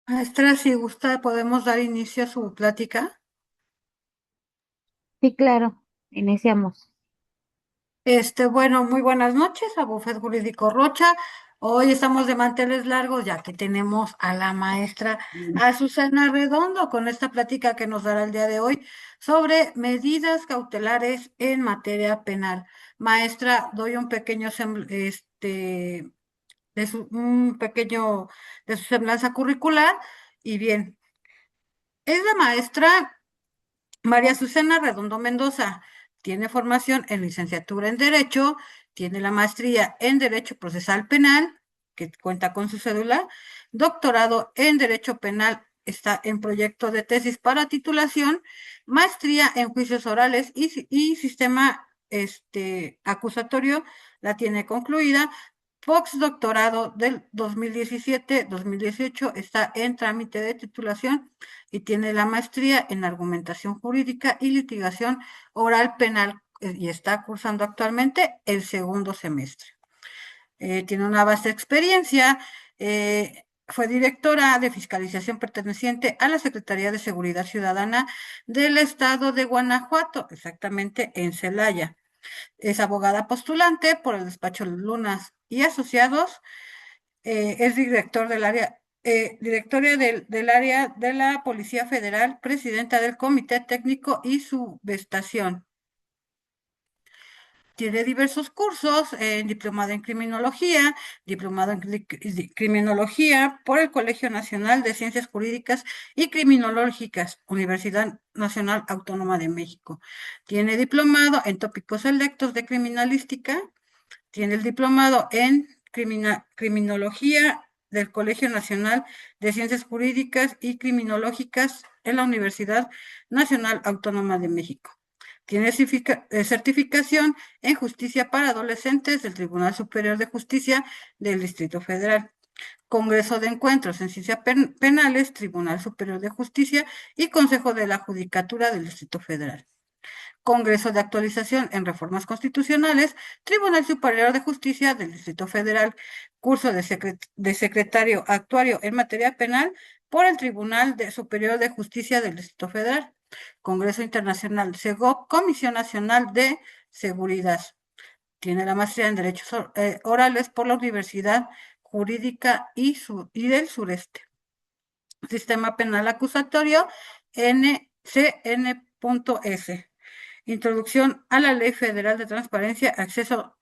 Maestra, si gusta, podemos dar inicio a su plática. Sí, claro, iniciamos. Bueno, muy buenas noches a Bufet Jurídico Rocha. Hoy estamos de manteles largos ya que tenemos a la maestra Azucena Redondo con esta plática que nos dará el día de hoy sobre medidas cautelares en materia penal. Maestra, doy un pequeño, un pequeño de su semblanza curricular y bien, es la maestra María Azucena Redondo Mendoza tiene formación en licenciatura en Derecho, tiene la maestría en Derecho Procesal Penal, que cuenta con su cédula, doctorado en Derecho Penal, está en proyecto de tesis para titulación, maestría en juicios orales y sistema acusatorio, la tiene concluida. Postdoctorado del 2017-2018 está en trámite de titulación y tiene la maestría en argumentación jurídica y litigación oral penal y está cursando actualmente el segundo semestre. Tiene una vasta experiencia, fue directora de fiscalización perteneciente a la Secretaría de Seguridad Ciudadana del Estado de Guanajuato, exactamente en Celaya. Es abogada postulante por el despacho Lunas y Asociados, es director del área, directoria del área de la Policía Federal, presidenta del Comité Técnico y Subestación. Tiene diversos cursos, diplomado en criminología, diplomado en criminología por el Colegio Nacional de Ciencias Jurídicas y Criminológicas, Universidad Nacional Autónoma de México. Tiene diplomado en tópicos selectos de criminalística. Tiene el diplomado en criminología del Colegio Nacional de Ciencias Jurídicas y Criminológicas en la Universidad Nacional Autónoma de México. Tiene certificación en justicia para adolescentes del Tribunal Superior de Justicia del Distrito Federal. Congreso de Encuentros en Ciencias Penales, Tribunal Superior de Justicia y Consejo de la Judicatura del Distrito Federal. Congreso de Actualización en Reformas Constitucionales, Tribunal Superior de Justicia del Distrito Federal, curso de secretario actuario en materia penal por el Superior de Justicia del Distrito Federal, Congreso Internacional CEGOP, Comisión Nacional de Seguridad. Tiene la maestría en Derechos Orales por la Universidad Jurídica y del Sureste. Sistema Penal Acusatorio NCN.S. Introducción a la Ley Federal de Transparencia, Acceso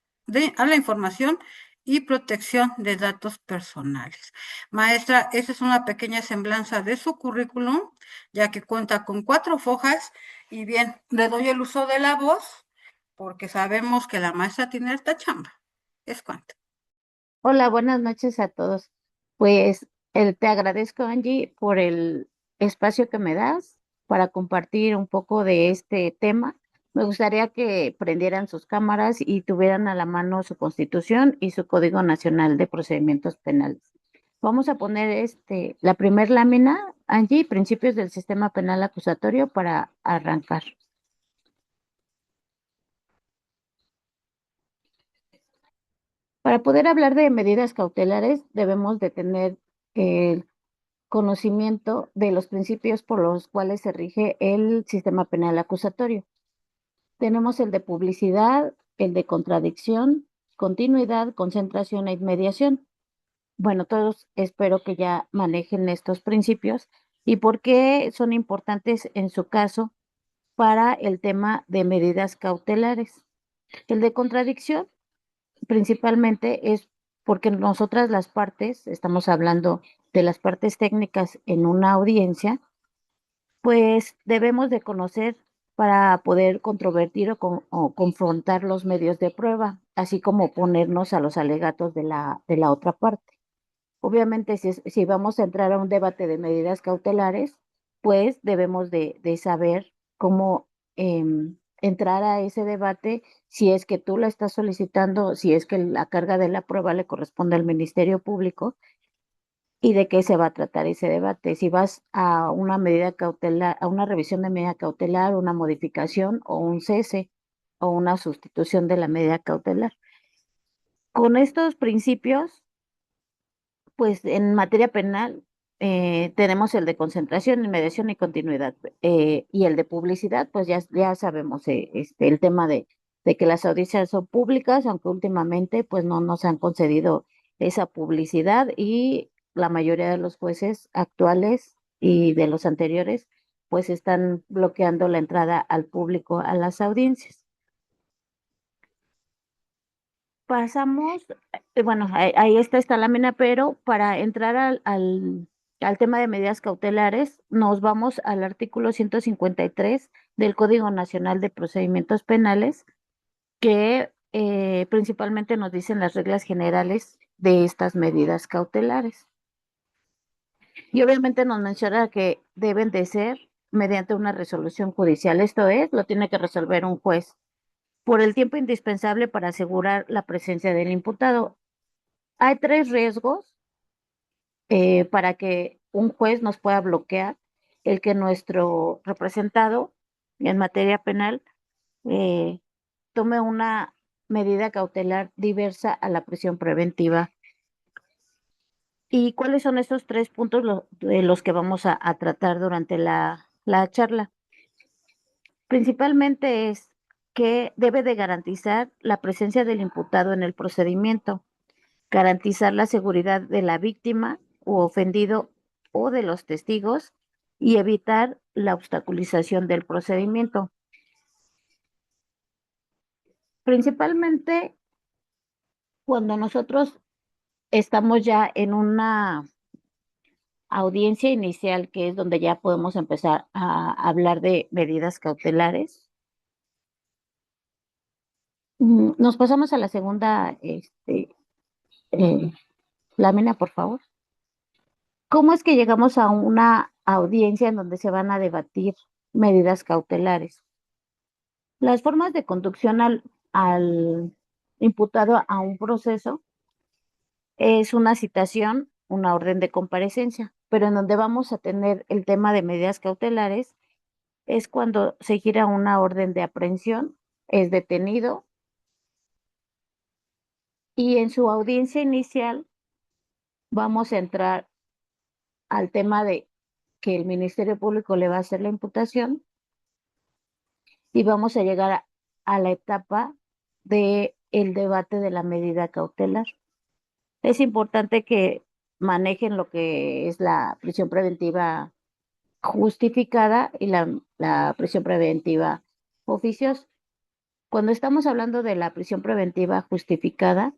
a la Información y Protección de Datos Personales. Maestra, esa es una pequeña semblanza de su currículum, ya que cuenta con 4 hojas. Y bien, le doy el uso de la voz porque sabemos que la maestra tiene esta chamba. Es cuanto. Hola, buenas noches a todos. Pues te agradezco, Angie, por el espacio que me das para compartir un poco de este tema. Me gustaría que prendieran sus cámaras y tuvieran a la mano su Constitución y su Código Nacional de Procedimientos Penales. Vamos a poner la primer lámina, Angie, principios del sistema penal acusatorio para arrancar. Para poder hablar de medidas cautelares, debemos de tener el conocimiento de los principios por los cuales se rige el sistema penal acusatorio. Tenemos el de publicidad, el de contradicción, continuidad, concentración e inmediación. Bueno, todos espero que ya manejen estos principios y por qué son importantes en su caso para el tema de medidas cautelares. El de contradicción principalmente es porque nosotras las partes, estamos hablando de las partes técnicas en una audiencia, pues debemos de conocer para poder controvertir o confrontar los medios de prueba, así como ponernos a los alegatos de la otra parte. Obviamente, si vamos a entrar a un debate de medidas cautelares, pues debemos de saber cómo entrar a ese debate, si es que tú la estás solicitando, si es que la carga de la prueba le corresponde al Ministerio Público y de qué se va a tratar ese debate. Si vas a una medida cautelar, a una revisión de medida cautelar, una modificación o un cese o una sustitución de la medida cautelar. Con estos principios, pues en materia penal tenemos el de concentración, inmediación y continuidad. Y el de publicidad, pues ya sabemos el tema de que las audiencias son públicas, aunque últimamente pues no nos han concedido esa publicidad y la mayoría de los jueces actuales y de los anteriores pues están bloqueando la entrada al público a las audiencias. Pasamos, bueno, ahí está esta lámina, pero para entrar al tema de medidas cautelares, nos vamos al artículo 153 del Código Nacional de Procedimientos Penales, que principalmente nos dicen las reglas generales de estas medidas cautelares. Y obviamente nos menciona que deben de ser mediante una resolución judicial, esto es, lo tiene que resolver un juez por el tiempo indispensable para asegurar la presencia del imputado. Hay tres riesgos para que un juez nos pueda bloquear: el que nuestro representado en materia penal eh, tome una medida cautelar diversa a la prisión preventiva. ¿Y cuáles son estos tres puntos de los que vamos a tratar durante la charla? Principalmente es que debe de garantizar la presencia del imputado en el procedimiento, garantizar la seguridad de la víctima u ofendido o de los testigos y evitar la obstaculización del procedimiento. Principalmente cuando nosotros estamos ya en una audiencia inicial, que es donde ya podemos empezar a hablar de medidas cautelares. Nos pasamos a la segunda eh, lámina, por favor. ¿Cómo es que llegamos a una audiencia en donde se van a debatir medidas cautelares? Las formas de conducción al imputado a un proceso es una citación, una orden de comparecencia, pero en donde vamos a tener el tema de medidas cautelares es cuando se gira una orden de aprehensión, es detenido y en su audiencia inicial vamos a entrar al tema de que el Ministerio Público le va a hacer la imputación y vamos a llegar a la etapa de el debate de la medida cautelar. Es importante que manejen lo que es la prisión preventiva justificada y la prisión preventiva oficiosa. Cuando estamos hablando de la prisión preventiva justificada,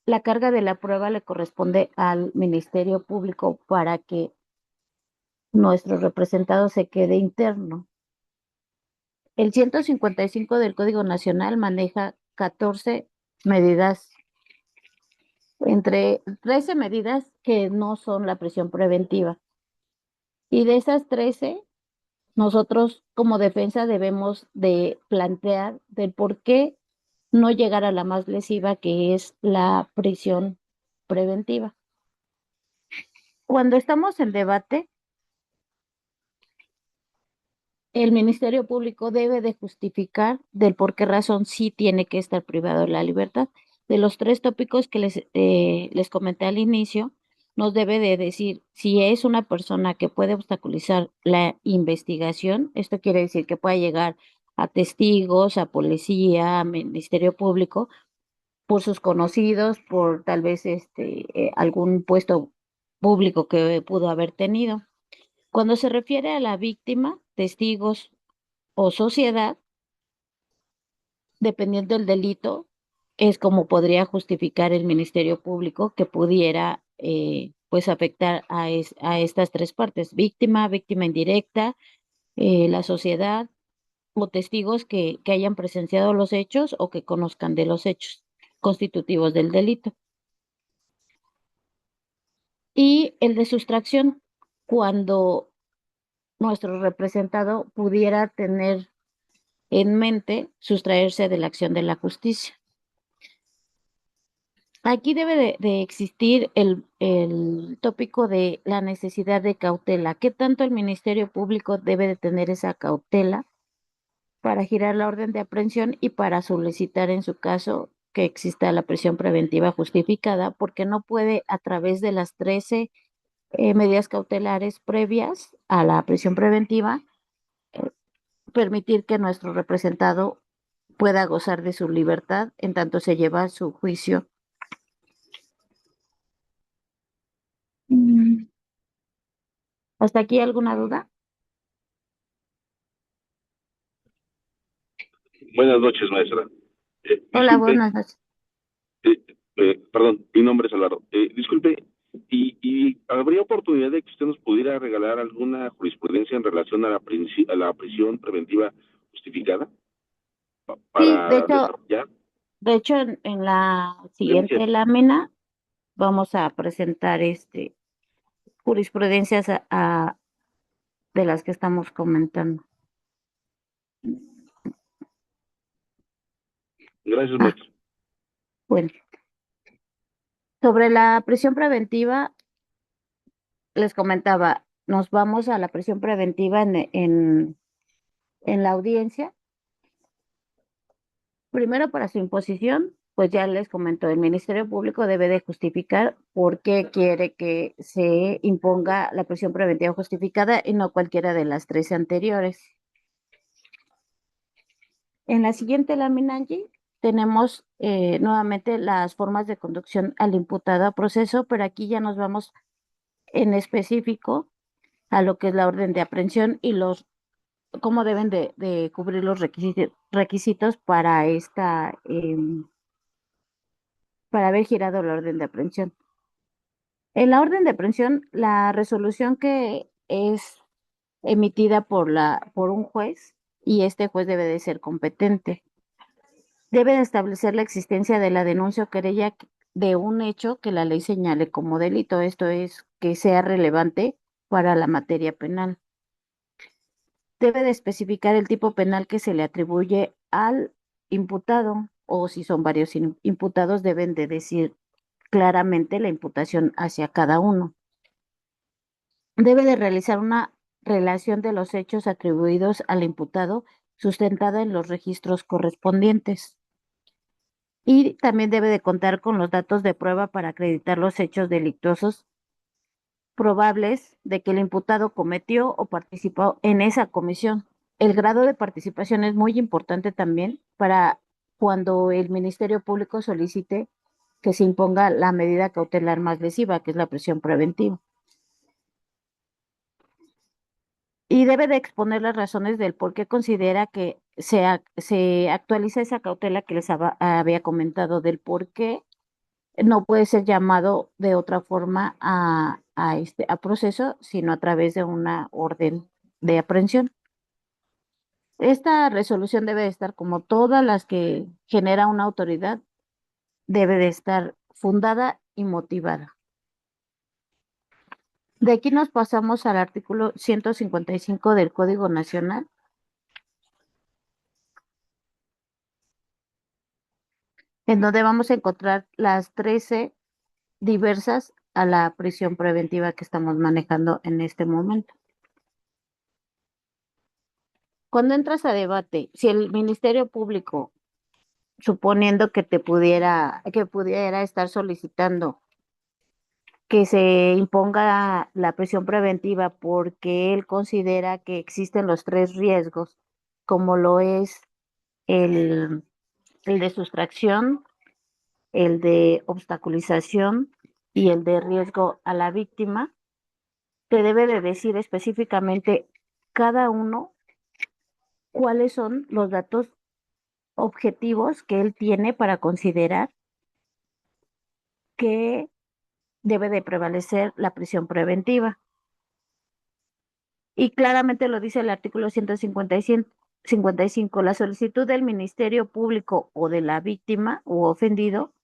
la carga de la prueba le corresponde al Ministerio Público para que nuestro representado se quede interno. El 155 del Código Nacional maneja 14 medidas, entre 13 medidas que no son la prisión preventiva. Y de esas 13, nosotros como defensa debemos de plantear del por qué no llegar a la más lesiva, que es la prisión preventiva. Cuando estamos en debate, el Ministerio Público debe de justificar del por qué razón sí tiene que estar privado de la libertad. De los tres tópicos que les comenté al inicio, nos debe de decir si es una persona que puede obstaculizar la investigación. Esto quiere decir que pueda llegar a testigos, a policía, a Ministerio Público, por sus conocidos, por tal vez algún puesto público que pudo haber tenido. Cuando se refiere a la víctima, testigos o sociedad, dependiendo del delito, es como podría justificar el Ministerio Público que pudiera pues afectar a estas tres partes: víctima, víctima indirecta, la sociedad o testigos que hayan presenciado los hechos o que conozcan de los hechos constitutivos del delito. Y el de sustracción, cuando nuestro representado pudiera tener en mente sustraerse de la acción de la justicia. Aquí debe de existir el tópico de la necesidad de cautela. ¿Qué tanto el Ministerio Público debe de tener esa cautela para girar la orden de aprehensión y para solicitar en su caso que exista la prisión preventiva justificada? Porque no puede, a través de las 13 medidas cautelares previas a la prisión preventiva, permitir que nuestro representado pueda gozar de su libertad en tanto se lleva su juicio. Mm, ¿Hasta aquí alguna duda? Buenas noches, maestra. Hola, Disculpe, buenas noches. eh, perdón, mi nombre es Álvaro. Disculpe, y habría oportunidad de que usted nos pudiera regalar alguna jurisprudencia en relación a a la prisión preventiva justificada Sí, para desarrollar? de hecho, en la Gracias. siguiente lámina vamos a presentar jurisprudencias de las que estamos comentando. Gracias, Ah, maestro. bueno, sobre la prisión preventiva, les comentaba, nos vamos a la prisión preventiva en la audiencia. Primero, para su imposición, pues ya les comento, el Ministerio Público debe de justificar por qué quiere que se imponga la prisión preventiva justificada y no cualquiera de las tres anteriores. En la siguiente lámina, Angie, tenemos nuevamente las formas de conducción al imputado a proceso, pero aquí ya nos vamos en específico a lo que es la orden de aprehensión y cómo deben de cubrir los requisitos para para haber girado la orden de aprehensión. En la orden de aprehensión, la resolución que es emitida por un juez, y este juez debe de ser competente, debe de establecer la existencia de la denuncia o querella de un hecho que la ley señale como delito, esto es, que sea relevante para la materia penal. Debe de especificar el tipo penal que se le atribuye al imputado, o si son varios imputados, deben de decir claramente la imputación hacia cada uno. Debe de realizar una relación de los hechos atribuidos al imputado sustentada en los registros correspondientes. Y también debe de contar con los datos de prueba para acreditar los hechos delictuosos probables de que el imputado cometió o participó en esa comisión. El grado de participación es muy importante también para cuando el Ministerio Público solicite que se imponga la medida cautelar más lesiva, que es la prisión preventiva. Y debe de exponer las razones del por qué considera que se actualiza esa cautela que les había comentado, del por qué no puede ser llamado de otra forma a proceso, sino a través de una orden de aprehensión. Esta resolución debe de estar, como todas las que genera una autoridad, debe de estar fundada y motivada. De aquí nos pasamos al artículo 155 del Código Nacional, en donde vamos a encontrar las 13 diversas a la prisión preventiva que estamos manejando en este momento. Cuando entras a debate, si el Ministerio Público, suponiendo que pudiera estar solicitando que se imponga la prisión preventiva porque él considera que existen los tres riesgos, como lo es el, el de sustracción, el de obstaculización y el de riesgo a la víctima, te debe de decir específicamente cada uno cuáles son los datos objetivos que él tiene para considerar que debe de prevalecer la prisión preventiva. Y claramente lo dice el artículo 155, la solicitud del Ministerio Público o de la víctima o ofendido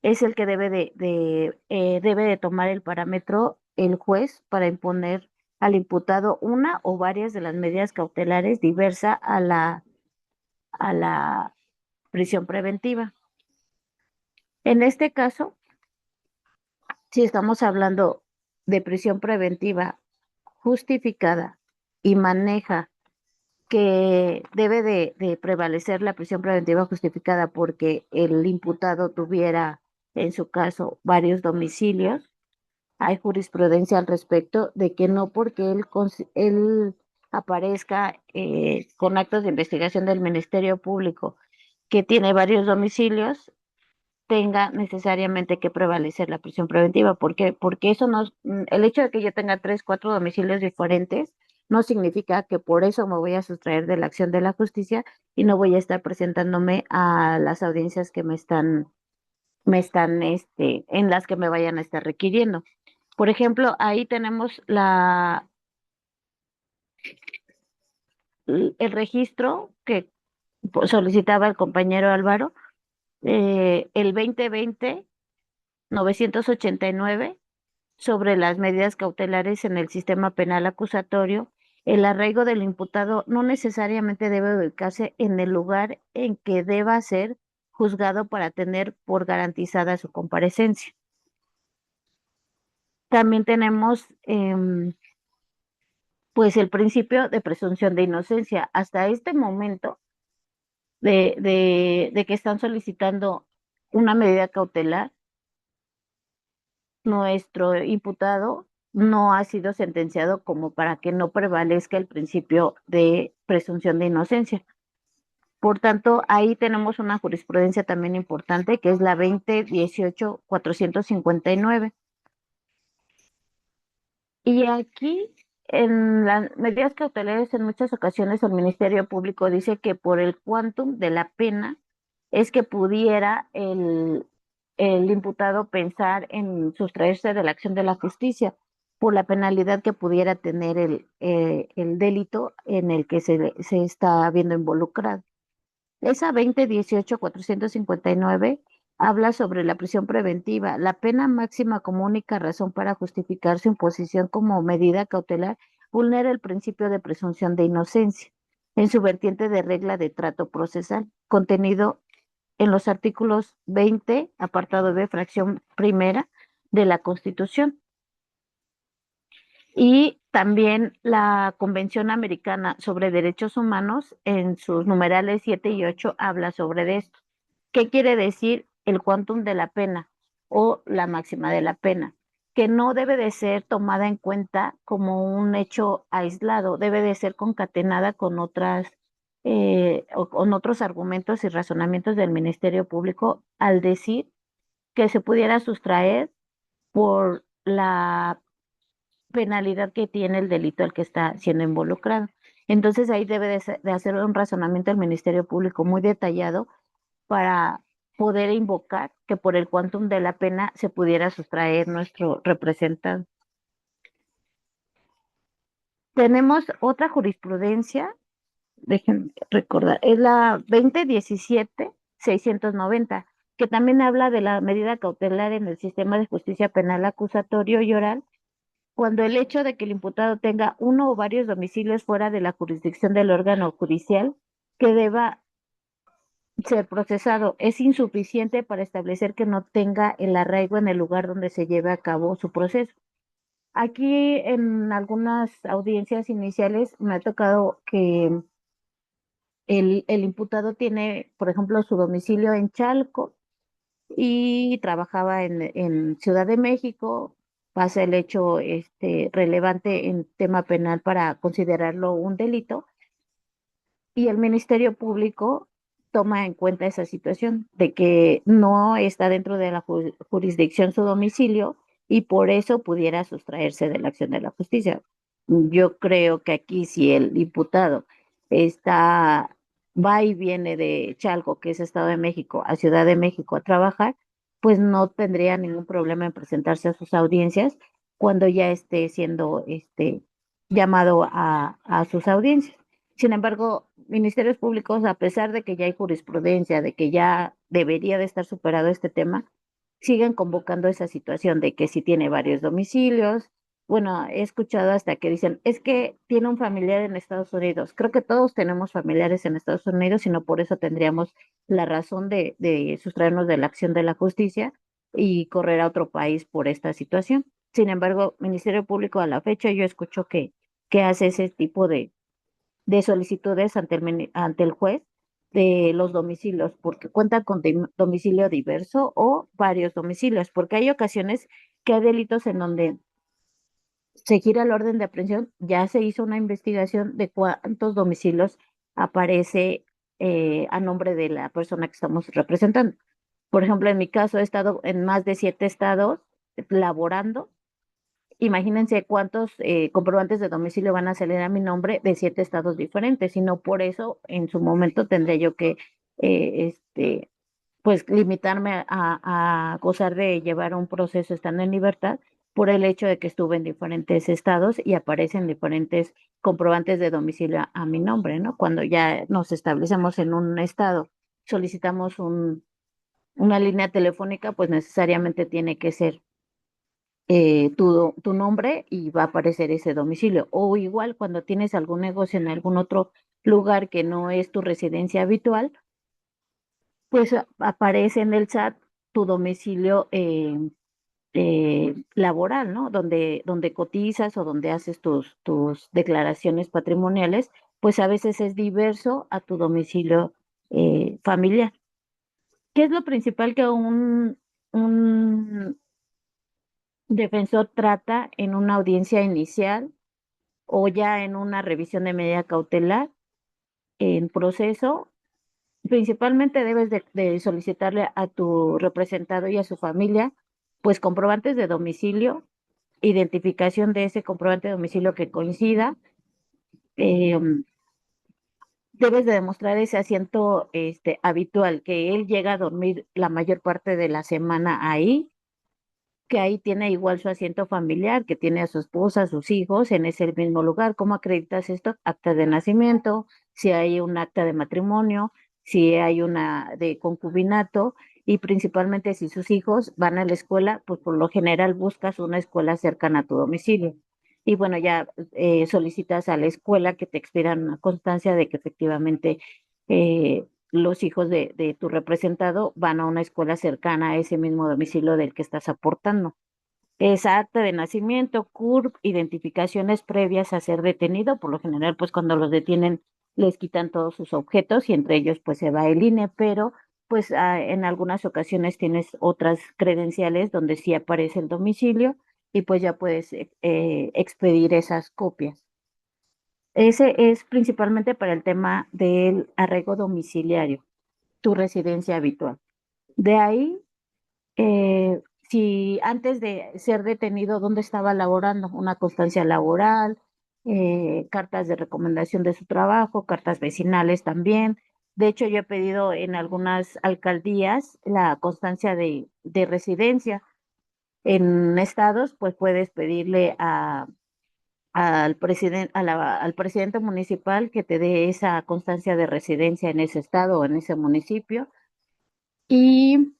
es el que debe de tomar el parámetro el juez para imponer al imputado una o varias de las medidas cautelares diversa a la prisión preventiva. En este caso, si estamos hablando de prisión preventiva justificada y maneja que debe de prevalecer la prisión preventiva justificada porque el imputado tuviera, en su caso, varios domicilios, hay jurisprudencia al respecto de que no porque él aparezca con actos de investigación del Ministerio Público que tiene varios domicilios, tenga necesariamente que prevalecer la prisión preventiva. ¿Por qué? Porque eso no, el hecho de que yo tenga 3, 4 domicilios diferentes no significa que por eso me voy a sustraer de la acción de la justicia y no voy a estar presentándome a las audiencias que en las que me vayan a estar requiriendo. Por ejemplo, ahí tenemos el registro que solicitaba el compañero Álvaro, el 2020-989, sobre las medidas cautelares en el sistema penal acusatorio. El arraigo del imputado no necesariamente debe ubicarse en el lugar en que deba ser juzgado para tener por garantizada su comparecencia. También tenemos pues el principio de presunción de inocencia. Hasta este momento de que están solicitando una medida cautelar, nuestro imputado no ha sido sentenciado como para que no prevalezca el principio de presunción de inocencia. Por tanto, ahí tenemos una jurisprudencia también importante, que es la 2018-459. Y aquí, en las medidas cautelares, en muchas ocasiones el Ministerio Público dice que por el quantum de la pena es que pudiera el imputado pensar en sustraerse de la acción de la justicia por la penalidad que pudiera tener el delito en el que se está viendo involucrado. Esa 2018-459 habla sobre la prisión preventiva. La pena máxima como única razón para justificar su imposición como medida cautelar vulnera el principio de presunción de inocencia en su vertiente de regla de trato procesal, contenido en los artículos 20, apartado B, fracción primera de la Constitución. Y también la Convención Americana sobre Derechos Humanos, en sus numerales 7 y 8, habla sobre esto. ¿Qué quiere decir el quantum de la pena o la máxima de la pena? Que no debe de ser tomada en cuenta como un hecho aislado, debe de ser concatenada con con otros argumentos y razonamientos del Ministerio Público al decir que se pudiera sustraer por la penalidad que tiene el delito al que está siendo involucrado. Entonces ahí debe de hacer un razonamiento el Ministerio Público muy detallado para poder invocar que por el quantum de la pena se pudiera sustraer nuestro representante. Tenemos otra jurisprudencia, dejen recordar, es la 2017-690, que también habla de la medida cautelar en el sistema de justicia penal acusatorio y oral cuando el hecho de que el imputado tenga uno o varios domicilios fuera de la jurisdicción del órgano judicial que deba ser procesado es insuficiente para establecer que no tenga el arraigo en el lugar donde se lleve a cabo su proceso. Aquí en algunas audiencias iniciales me ha tocado que el imputado tiene, por ejemplo, su domicilio en Chalco y trabajaba en Ciudad de México. Pasa el hecho relevante en tema penal para considerarlo un delito y el Ministerio Público toma en cuenta esa situación de que no está dentro de la jurisdicción su domicilio y por eso pudiera sustraerse de la acción de la justicia. Yo creo que aquí si el diputado va y viene de Chalco, que es Estado de México, a Ciudad de México a trabajar, pues no tendría ningún problema en presentarse a sus audiencias cuando ya esté siendo llamado a sus audiencias. Sin embargo, ministerios públicos, a pesar de que ya hay jurisprudencia, de que ya debería de estar superado este tema, siguen convocando esa situación de que si tiene varios domicilios. Bueno, he escuchado hasta que dicen, es que tiene un familiar en Estados Unidos. Creo que todos tenemos familiares en Estados Unidos y no por eso tendríamos la razón de sustraernos de la acción de la justicia y correr a otro país por esta situación. Sin embargo, Ministerio Público a la fecha yo escucho que hace ese tipo de solicitudes ante el juez de los domicilios, porque cuentan con domicilio diverso o varios domicilios, porque hay ocasiones que hay delitos en donde se gira el orden de aprehensión, ya se hizo una investigación de cuántos domicilios aparece a nombre de la persona que estamos representando. Por ejemplo, en mi caso he estado en más de 7 estados laborando. Imagínense cuántos comprobantes de domicilio van a salir a mi nombre de 7 estados diferentes, y no por eso en su momento tendré yo que pues limitarme a gozar de llevar un proceso estando en libertad por el hecho de que estuve en diferentes estados y aparecen diferentes comprobantes de domicilio a mi nombre, ¿no? Cuando ya nos establecemos en un estado, solicitamos una línea telefónica, pues necesariamente tiene que ser tu nombre y va a aparecer ese domicilio. O igual cuando tienes algún negocio en algún otro lugar que no es tu residencia habitual, pues aparece en el SAT tu domicilio laboral, ¿no? Donde cotizas o donde haces tus declaraciones patrimoniales, pues a veces es diverso a tu domicilio familiar. ¿Qué es lo principal que un defensor trata en una audiencia inicial o ya en una revisión de medida cautelar en proceso? Principalmente debes de solicitarle a tu representado y a su familia, pues comprobantes de domicilio, identificación de ese comprobante de domicilio que coincida. eh, Debes de demostrar ese asiento habitual, que él llega a dormir la mayor parte de la semana ahí, que ahí tiene igual su asiento familiar, que tiene a su esposa, a sus hijos en ese mismo lugar. ¿Cómo acreditas esto? Acta de nacimiento, si hay un acta de matrimonio, si hay una de concubinato, y principalmente si sus hijos van a la escuela, pues por lo general buscas una escuela cercana a tu domicilio. Y bueno, ya solicitas a la escuela que te expidan una constancia de que efectivamente los hijos de tu representado van a una escuela cercana a ese mismo domicilio del que estás aportando. Esa acta de nacimiento, CURP, identificaciones previas a ser detenido. Por lo general, pues cuando los detienen les quitan todos sus objetos y entre ellos pues se va el INE, pero pues en algunas ocasiones tienes otras credenciales donde sí aparece el domicilio y pues ya puedes expedir esas copias. Ese es principalmente para el tema del arraigo domiciliario, tu residencia habitual. De ahí, si antes de ser detenido, ¿dónde estaba laborando? Una constancia laboral, cartas de recomendación de su trabajo, cartas vecinales también. De hecho, yo he pedido en algunas alcaldías la constancia de residencia. En estados, pues puedes pedirle al presidente municipal que te dé esa constancia de residencia en ese estado o en ese municipio. Y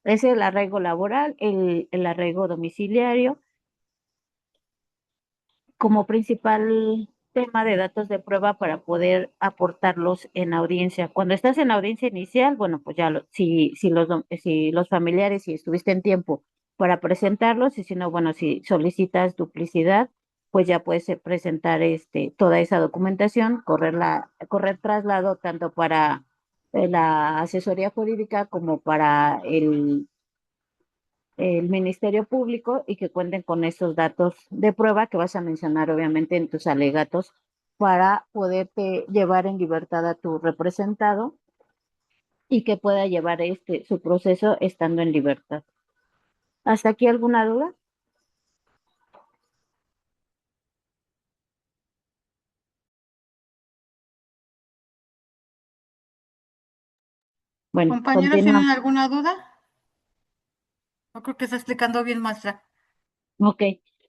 es el arraigo laboral, el arraigo domiciliario, como principal tema de datos de prueba para poder aportarlos en audiencia. Cuando estás en audiencia inicial, bueno, pues ya si los familiares, si estuviste en tiempo para presentarlos, y si no, bueno, si solicitas duplicidad, pues ya puedes presentar toda esa documentación, correr traslado tanto para la asesoría jurídica como para el Ministerio Público, y que cuenten con esos datos de prueba que vas a mencionar obviamente en tus alegatos para poderte llevar en libertad a tu representado y que pueda llevar su proceso estando en libertad. ¿Hasta aquí alguna duda? Bueno, ¿Compañeros tienen continúa. alguna duda? No creo que está explicando bien, maestra. Ok,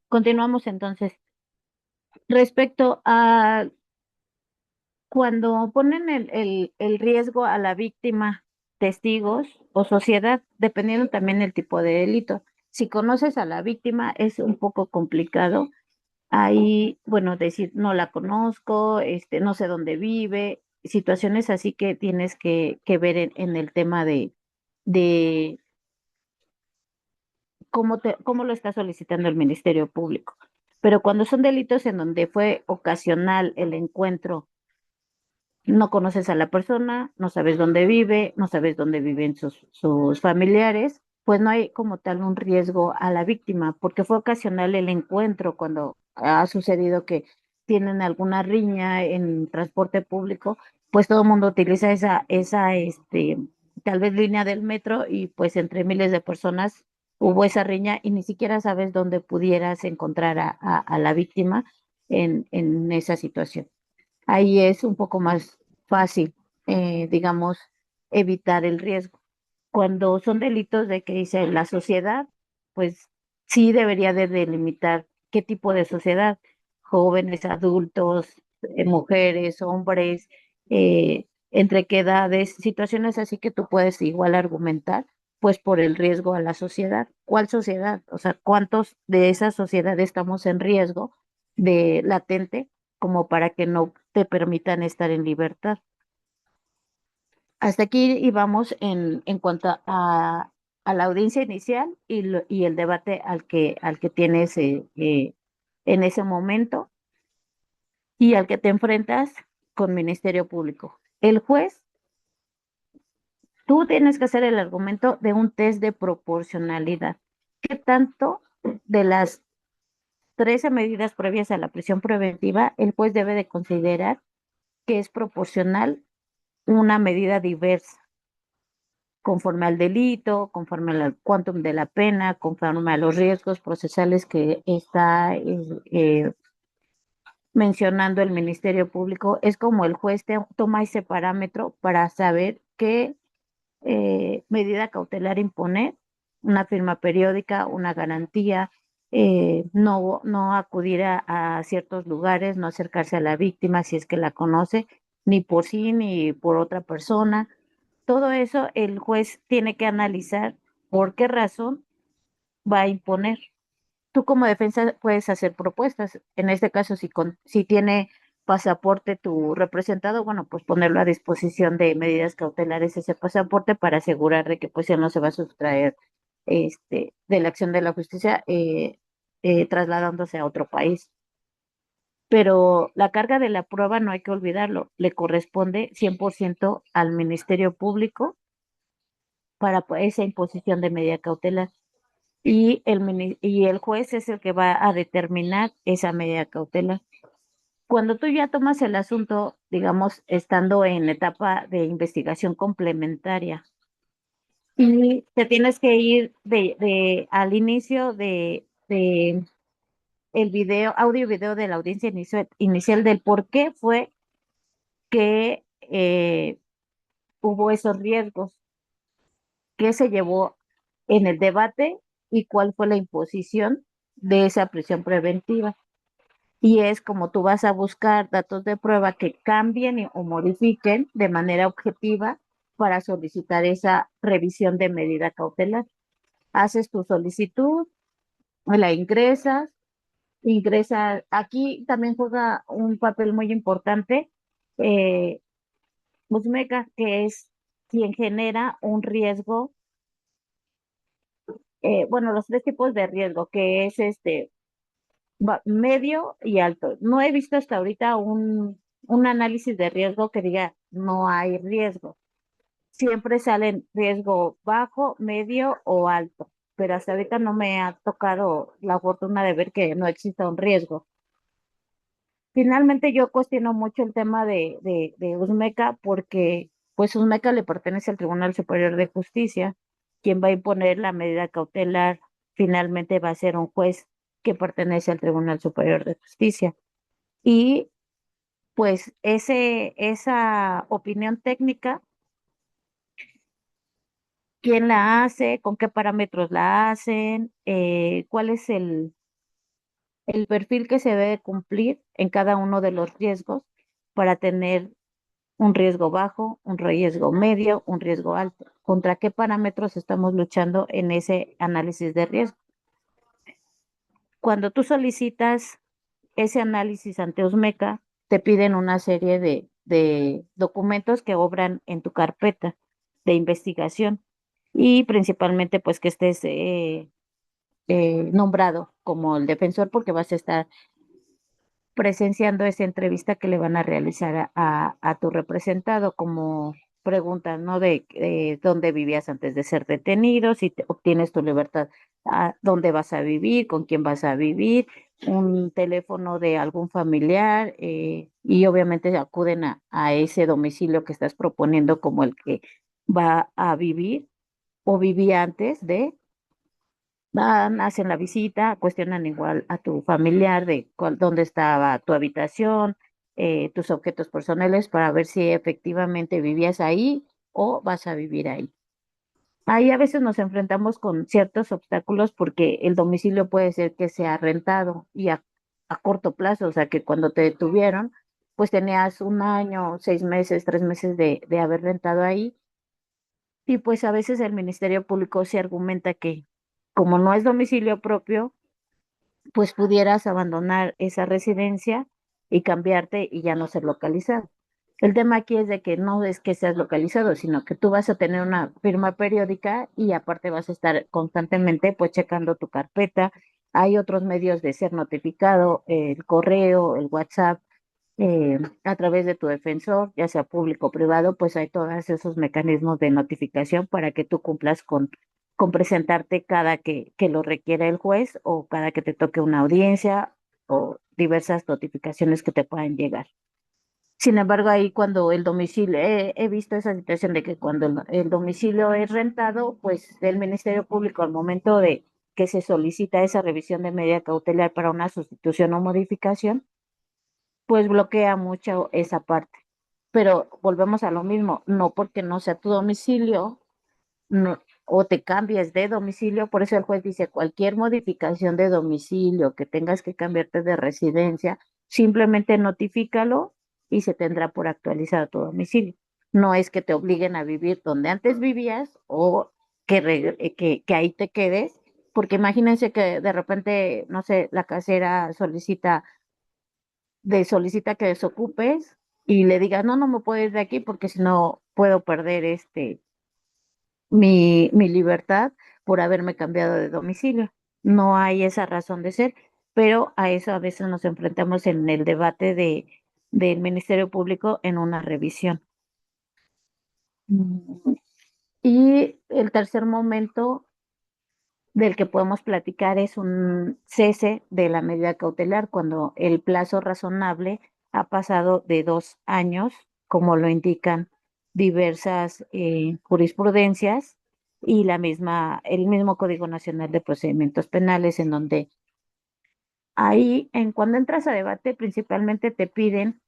continuamos entonces. Respecto a cuando ponen el riesgo a la víctima, testigos o sociedad, dependiendo también del tipo de delito. Si conoces a la víctima, es un poco complicado. Ahí, bueno, decir, no la conozco, no sé dónde vive, situaciones así que tienes que ver en el tema de cómo lo está solicitando el Ministerio Público. Pero cuando son delitos en donde fue ocasional el encuentro, no conoces a la persona, no sabes dónde vive, no sabes dónde viven sus familiares, pues no hay como tal un riesgo a la víctima, porque fue ocasional el encuentro cuando ha sucedido que tienen alguna riña en transporte público, pues todo el mundo utiliza tal vez línea del metro y pues entre miles de personas hubo esa riña y ni siquiera sabes dónde pudieras encontrar a la víctima en esa situación. Ahí es un poco más fácil, digamos, evitar el riesgo. Cuando son delitos de que dice la sociedad, pues sí debería de delimitar qué tipo de sociedad, jóvenes, adultos, mujeres, hombres, entre qué edades, situaciones así que tú puedes igual argumentar, pues por el riesgo a la sociedad. ¿Cuál sociedad? O sea, ¿cuántos de esa sociedad estamos en riesgo de latente como para que no te permitan estar en libertad? Hasta aquí íbamos en cuanto a la audiencia inicial y el debate al que tienes en ese momento y al que te enfrentas con Ministerio Público. El juez, tú tienes que hacer el argumento de un test de proporcionalidad. ¿Qué tanto de las 13 medidas previas a la prisión preventiva el juez debe de considerar que es proporcional una medida diversa, conforme al delito, conforme al quantum de la pena, conforme a los riesgos procesales que está mencionando el Ministerio Público? Es como el juez toma ese parámetro para saber qué medida cautelar imponer, una firma periódica, una garantía, no acudir a ciertos lugares, no acercarse a la víctima si es que la conoce, ni por sí ni por otra persona. Todo eso el juez tiene que analizar por qué razón va a imponer. Tú como defensa puedes hacer propuestas. En este caso, si tiene pasaporte tu representado, bueno, pues ponerlo a disposición de medidas cautelares ese pasaporte para asegurar de que pues él no se va a sustraer de la acción de la justicia trasladándose a otro país. Pero la carga de la prueba no hay que olvidarlo, le corresponde 100% al Ministerio Público para esa imposición de medida cautelar. Y el juez es el que va a determinar esa medida cautelar. Cuando tú ya tomas el asunto, digamos, estando en etapa de investigación complementaria, y te tienes que ir al inicio de el video, audio y video de la audiencia inicial del por qué fue que hubo esos riesgos, qué se llevó en el debate y cuál fue la imposición de esa prisión preventiva. Y es como tú vas a buscar datos de prueba que cambien o modifiquen de manera objetiva para solicitar esa revisión de medida cautelar. Haces tu solicitud, la aquí también juega un papel muy importante, eh, Usmeca, que es quien genera un riesgo, bueno, los tres tipos de riesgo, que es medio y alto. No he visto hasta ahorita un análisis de riesgo que diga no hay riesgo. Siempre salen riesgo bajo, medio o alto, pero hasta ahorita no me ha tocado la fortuna de ver que no exista un riesgo. Finalmente yo cuestiono mucho el tema de Usmeca porque pues Usmeca le pertenece al Tribunal Superior de Justicia. Quien va a imponer la medida cautelar finalmente va a ser un juez que pertenece al Tribunal Superior de Justicia. Y pues esa opinión técnica, quién la hace, con qué parámetros la hacen, cuál es el perfil que se debe cumplir en cada uno de los riesgos para tener un riesgo bajo, un riesgo medio, un riesgo alto. ¿Contra qué parámetros estamos luchando en ese análisis de riesgo? Cuando tú solicitas ese análisis ante Usmeca, te piden una serie de documentos que obran en tu carpeta de investigación y principalmente pues que estés nombrado como el defensor porque vas a estar presenciando esa entrevista que le van a realizar a tu representado como preguntas, ¿no? De dónde vivías antes de ser detenido, si obtienes tu libertad, dónde vas a vivir, con quién vas a vivir, un teléfono de algún familiar, y obviamente acuden a ese domicilio que estás proponiendo como el que va a vivir o vivía antes de. Van, hacen la visita, cuestionan igual a tu familiar de dónde estaba tu habitación, tus objetos personales para ver si efectivamente vivías ahí o vas a vivir ahí. Ahí a veces nos enfrentamos con ciertos obstáculos porque el domicilio puede ser que sea rentado y a corto plazo, o sea que cuando te detuvieron, pues tenías un año, 6 meses, 3 meses de haber rentado ahí, y pues a veces el Ministerio Público se argumenta que como no es domicilio propio, pues pudieras abandonar esa residencia y cambiarte y ya no ser localizado. El tema aquí es de que no es que seas localizado, sino que tú vas a tener una firma periódica y aparte vas a estar constantemente pues checando tu carpeta. Hay otros medios de ser notificado, el correo, el WhatsApp, a través de tu defensor, ya sea público o privado, pues hay todos esos mecanismos de notificación para que tú cumplas con presentarte cada que lo requiera el juez o cada que te toque una audiencia o diversas notificaciones que te puedan llegar. Sin embargo, ahí cuando el domicilio, he visto esa situación de que cuando el domicilio es rentado, pues el Ministerio Público al momento de que se solicita esa revisión de medida cautelar para una sustitución o modificación, pues bloquea mucho esa parte. Pero volvemos a lo mismo, no porque no sea tu domicilio, no, o te cambies de domicilio, por eso el juez dice cualquier modificación de domicilio que tengas que cambiarte de residencia, simplemente notifícalo y se tendrá por actualizado tu domicilio. No es que te obliguen a vivir donde antes vivías o que ahí te quedes, porque imagínense que de repente, no sé, la casera solicita que desocupes y le digas, no, no me puedo ir de aquí porque si no puedo perder mi libertad por haberme cambiado de domicilio. No hay esa razón de ser, pero a eso a veces nos enfrentamos en el debate del Ministerio Público en una revisión. Mm. Y el tercer momento del que podemos platicar es un cese de la medida cautelar cuando el plazo razonable ha pasado de 2 años, como lo indican diversas jurisprudencias y el mismo Código Nacional de Procedimientos Penales, en donde ahí, cuando entras a debate, principalmente te piden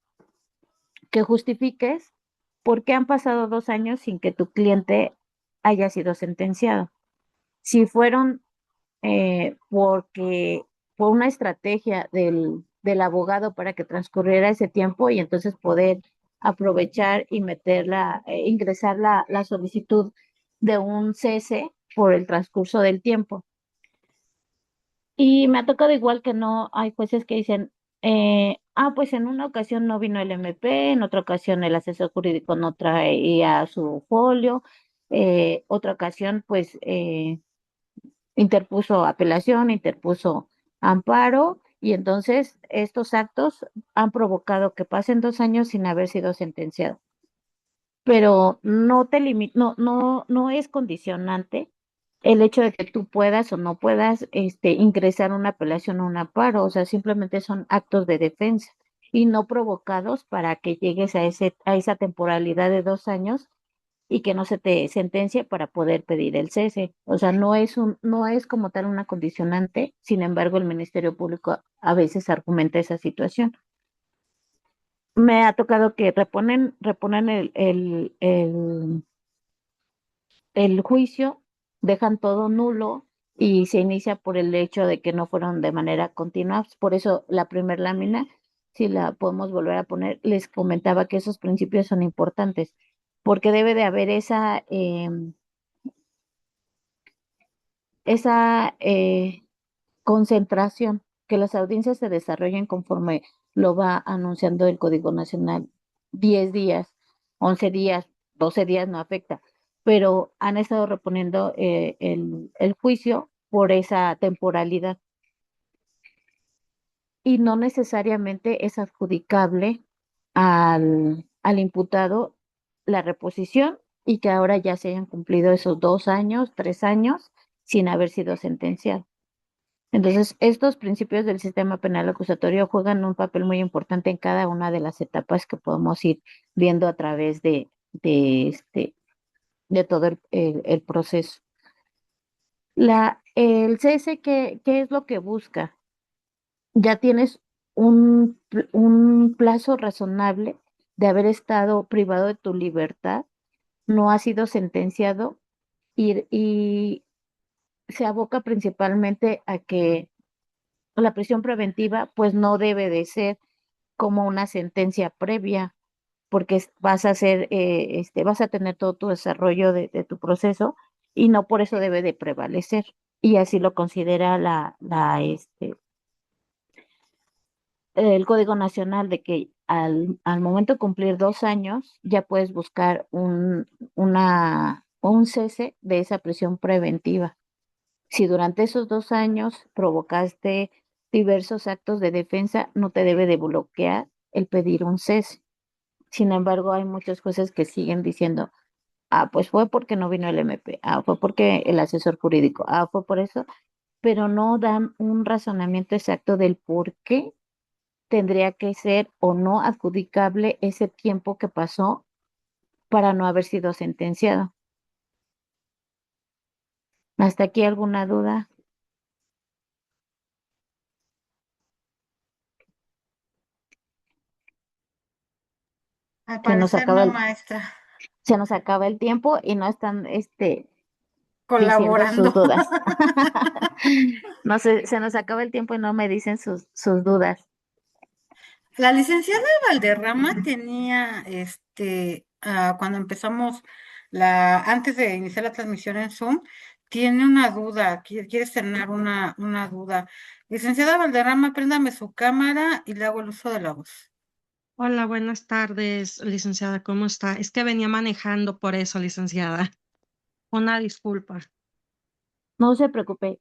que justifiques por qué han pasado 2 años sin que tu cliente haya sido sentenciado. Si fueron porque fue una estrategia del abogado para que transcurriera ese tiempo y entonces poder aprovechar y ingresar la solicitud de un cese por el transcurso del tiempo. Y me ha tocado igual que no, hay jueces que dicen, pues en una ocasión no vino el MP, en otra ocasión el asesor jurídico no traía su folio, otra ocasión pues interpuso apelación, interpuso amparo, y entonces estos actos han provocado que pasen 2 años sin haber sido sentenciado. Pero no es condicionante el hecho de que tú puedas o no puedas ingresar una apelación o un amparo, o sea, simplemente son actos de defensa y no provocados para que llegues a esa temporalidad de 2 años y que no se te sentencie para poder pedir el cese. O sea, no es como tal una condicionante, sin embargo, el Ministerio Público a veces argumenta esa situación. Me ha tocado que reponen el juicio, dejan todo nulo y se inicia por el hecho de que no fueron de manera continua. Por eso la primer lámina, si la podemos volver a poner, les comentaba que esos principios son importantes, porque debe de haber esa concentración, que las audiencias se desarrollen conforme lo va anunciando el Código Nacional. 10 días, 11 días, 12 días no afecta, pero han estado reponiendo el juicio por esa temporalidad y no necesariamente es adjudicable al imputado la reposición y que ahora ya se hayan cumplido esos 2 años, 3 años sin haber sido sentenciado. Entonces, estos principios del sistema penal acusatorio juegan un papel muy importante en cada una de las etapas que podemos ir viendo a través de todo el proceso. El CS, ¿qué es lo que busca? Ya tienes un plazo razonable de haber estado privado de tu libertad, no has sido sentenciado y se aboca principalmente a que la prisión preventiva pues no debe de ser como una sentencia previa, porque vas a tener todo tu desarrollo de tu proceso y no por eso debe de prevalecer. Y así lo considera el Código Nacional de que al momento de cumplir 2 años ya puedes buscar un cese de esa prisión preventiva. Si durante esos 2 años provocaste diversos actos de defensa, no te debe de bloquear el pedir un cese. Sin embargo, hay muchos jueces que siguen diciendo, pues fue porque no vino el MP, fue porque el asesor jurídico, fue por eso, pero no dan un razonamiento exacto del por qué tendría que ser o no adjudicable ese tiempo que pasó para no haber sido sentenciado. ¿Hasta aquí alguna duda? Al Se nos parecer acaba no, el, maestra. se nos acaba el tiempo y no están diciendo Colaborando. sus dudas. No sé, se nos acaba el tiempo y no me dicen sus dudas. La licenciada Valderrama tenía, cuando empezamos antes de iniciar la transmisión en Zoom, tiene una duda, quiere externar una duda. Licenciada Valderrama, préndame su cámara y le hago el uso de la voz. Hola, buenas tardes, licenciada. ¿Cómo está? Es que venía manejando por eso, licenciada. Una disculpa. No se preocupe.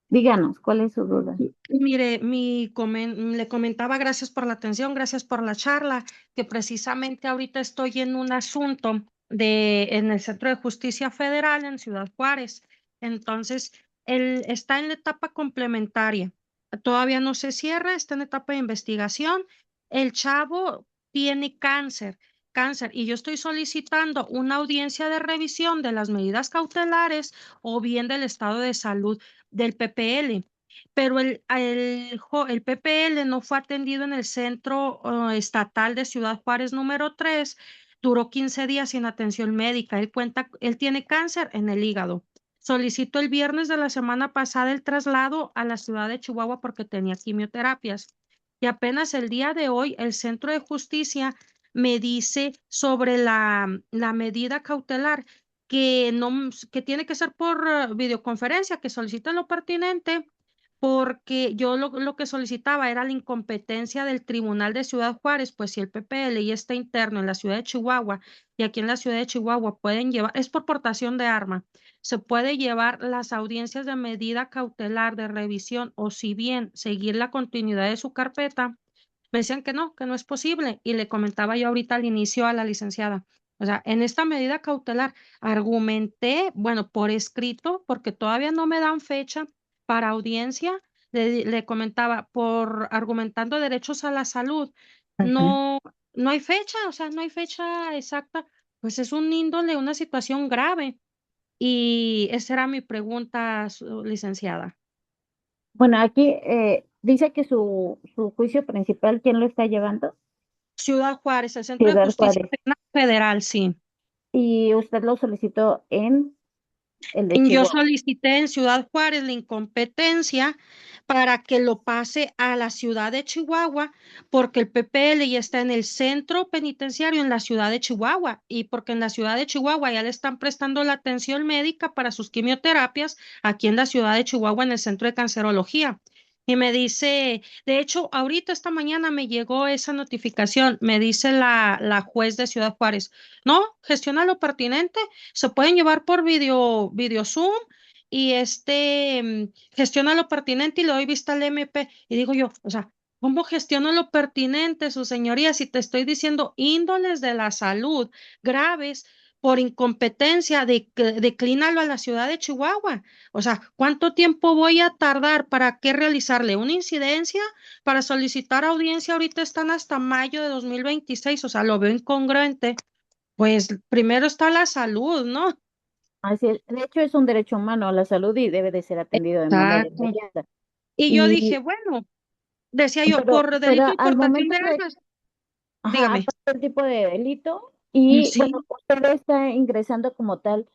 Díganos, ¿cuál es su duda? Mire, le comentaba, gracias por la atención, gracias por la charla, que precisamente ahorita estoy en un asunto en el Centro de Justicia Federal en Ciudad Juárez. Entonces, él está en la etapa complementaria. Todavía no se cierra, está en etapa de investigación. El chavo tiene cáncer, y yo estoy solicitando una audiencia de revisión de las medidas cautelares o bien del estado de salud del PPL, pero el PPL no fue atendido en el centro estatal de Ciudad Juárez número 3. Duró 15 días sin atención médica. Él tiene cáncer en el hígado. Solicitó el viernes de la semana pasada el traslado a la ciudad de Chihuahua porque tenía quimioterapias. Y apenas el día de hoy, el Centro de Justicia me dice sobre la medida cautelar que, no, que tiene que ser por videoconferencia, que solicite lo pertinente porque yo lo que solicitaba era la incompetencia del Tribunal de Ciudad Juárez, pues si el PPL ya está interno en la ciudad de Chihuahua y aquí en la ciudad de Chihuahua pueden llevar, es por portación de arma, se puede llevar las audiencias de medida cautelar de revisión o si bien seguir la continuidad de su carpeta, me decían que no es posible y le comentaba yo ahorita al inicio a la licenciada. O sea, en esta medida cautelar argumenté, bueno, por escrito, porque todavía no me dan fecha para audiencia, le comentaba, por argumentando derechos a la salud, Ujú. no, no hay fecha, o sea, no hay fecha exacta, pues es un índole, una situación grave. Y esa era mi pregunta, licenciada. Bueno, aquí dice que su juicio principal, ¿quién lo está llevando? Ciudad Juárez, el Centro de Ciudad Justicia Juárez. Penal Federal, sí. Y usted lo solicitó en el de Yo Chihuahua. solicité en Ciudad Juárez la incompetencia para que lo pase a la ciudad de Chihuahua, porque el PPL ya está en el centro penitenciario en la ciudad de Chihuahua y porque en la ciudad de Chihuahua ya le están prestando la atención médica para sus quimioterapias aquí en la ciudad de Chihuahua en el centro de cancerología. Y me dice, de hecho, ahorita esta mañana me llegó esa notificación, me dice la juez de Ciudad Juárez, no, gestiona lo pertinente, se pueden llevar por video Zoom y gestiona lo pertinente y le doy vista al MP. Y digo yo, o sea, ¿Cómo gestiono lo pertinente, su señoría? Si te estoy diciendo índoles de la salud graves por incompetencia, declínalo a la ciudad de Chihuahua. O sea, ¿cuánto tiempo voy a tardar para qué realizarle una incidencia para solicitar audiencia? Ahorita están hasta mayo de 2026, o sea, lo veo incongruente. Pues primero está la salud, ¿no? Así es. De hecho, es un derecho humano a la salud y debe de ser atendido de manera Exacto. inmediata. Y yo Y, dije, bueno, decía yo, por delito pero de al importación momento de de, armas, ajá, dígame. aparte del tipo de delito, y bueno, Sí. usted está ingresando como tal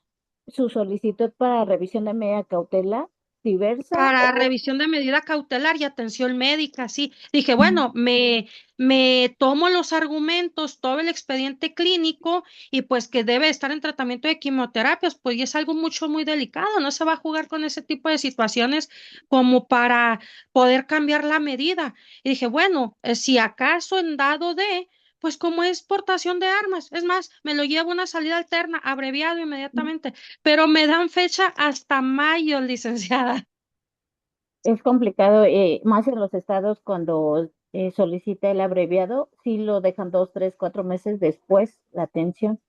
su solicitud para revisión de medida cautelar diversa Para o... revisión de medida cautelar y atención médica, sí. Dije, Mm. bueno, me tomo los argumentos, todo el expediente clínico y pues que debe estar en tratamiento de quimioterapias, pues y es algo mucho, muy delicado, no se va a jugar con ese tipo de situaciones como para poder cambiar la medida. Y dije, bueno, si acaso en dado de, pues como es portación de armas, es más, me lo llevo a una salida alterna, abreviado inmediatamente, pero me dan fecha hasta mayo, licenciada. Es complicado, más en los estados cuando solicita el abreviado, sí lo dejan 2, 3, 4 meses después la atención.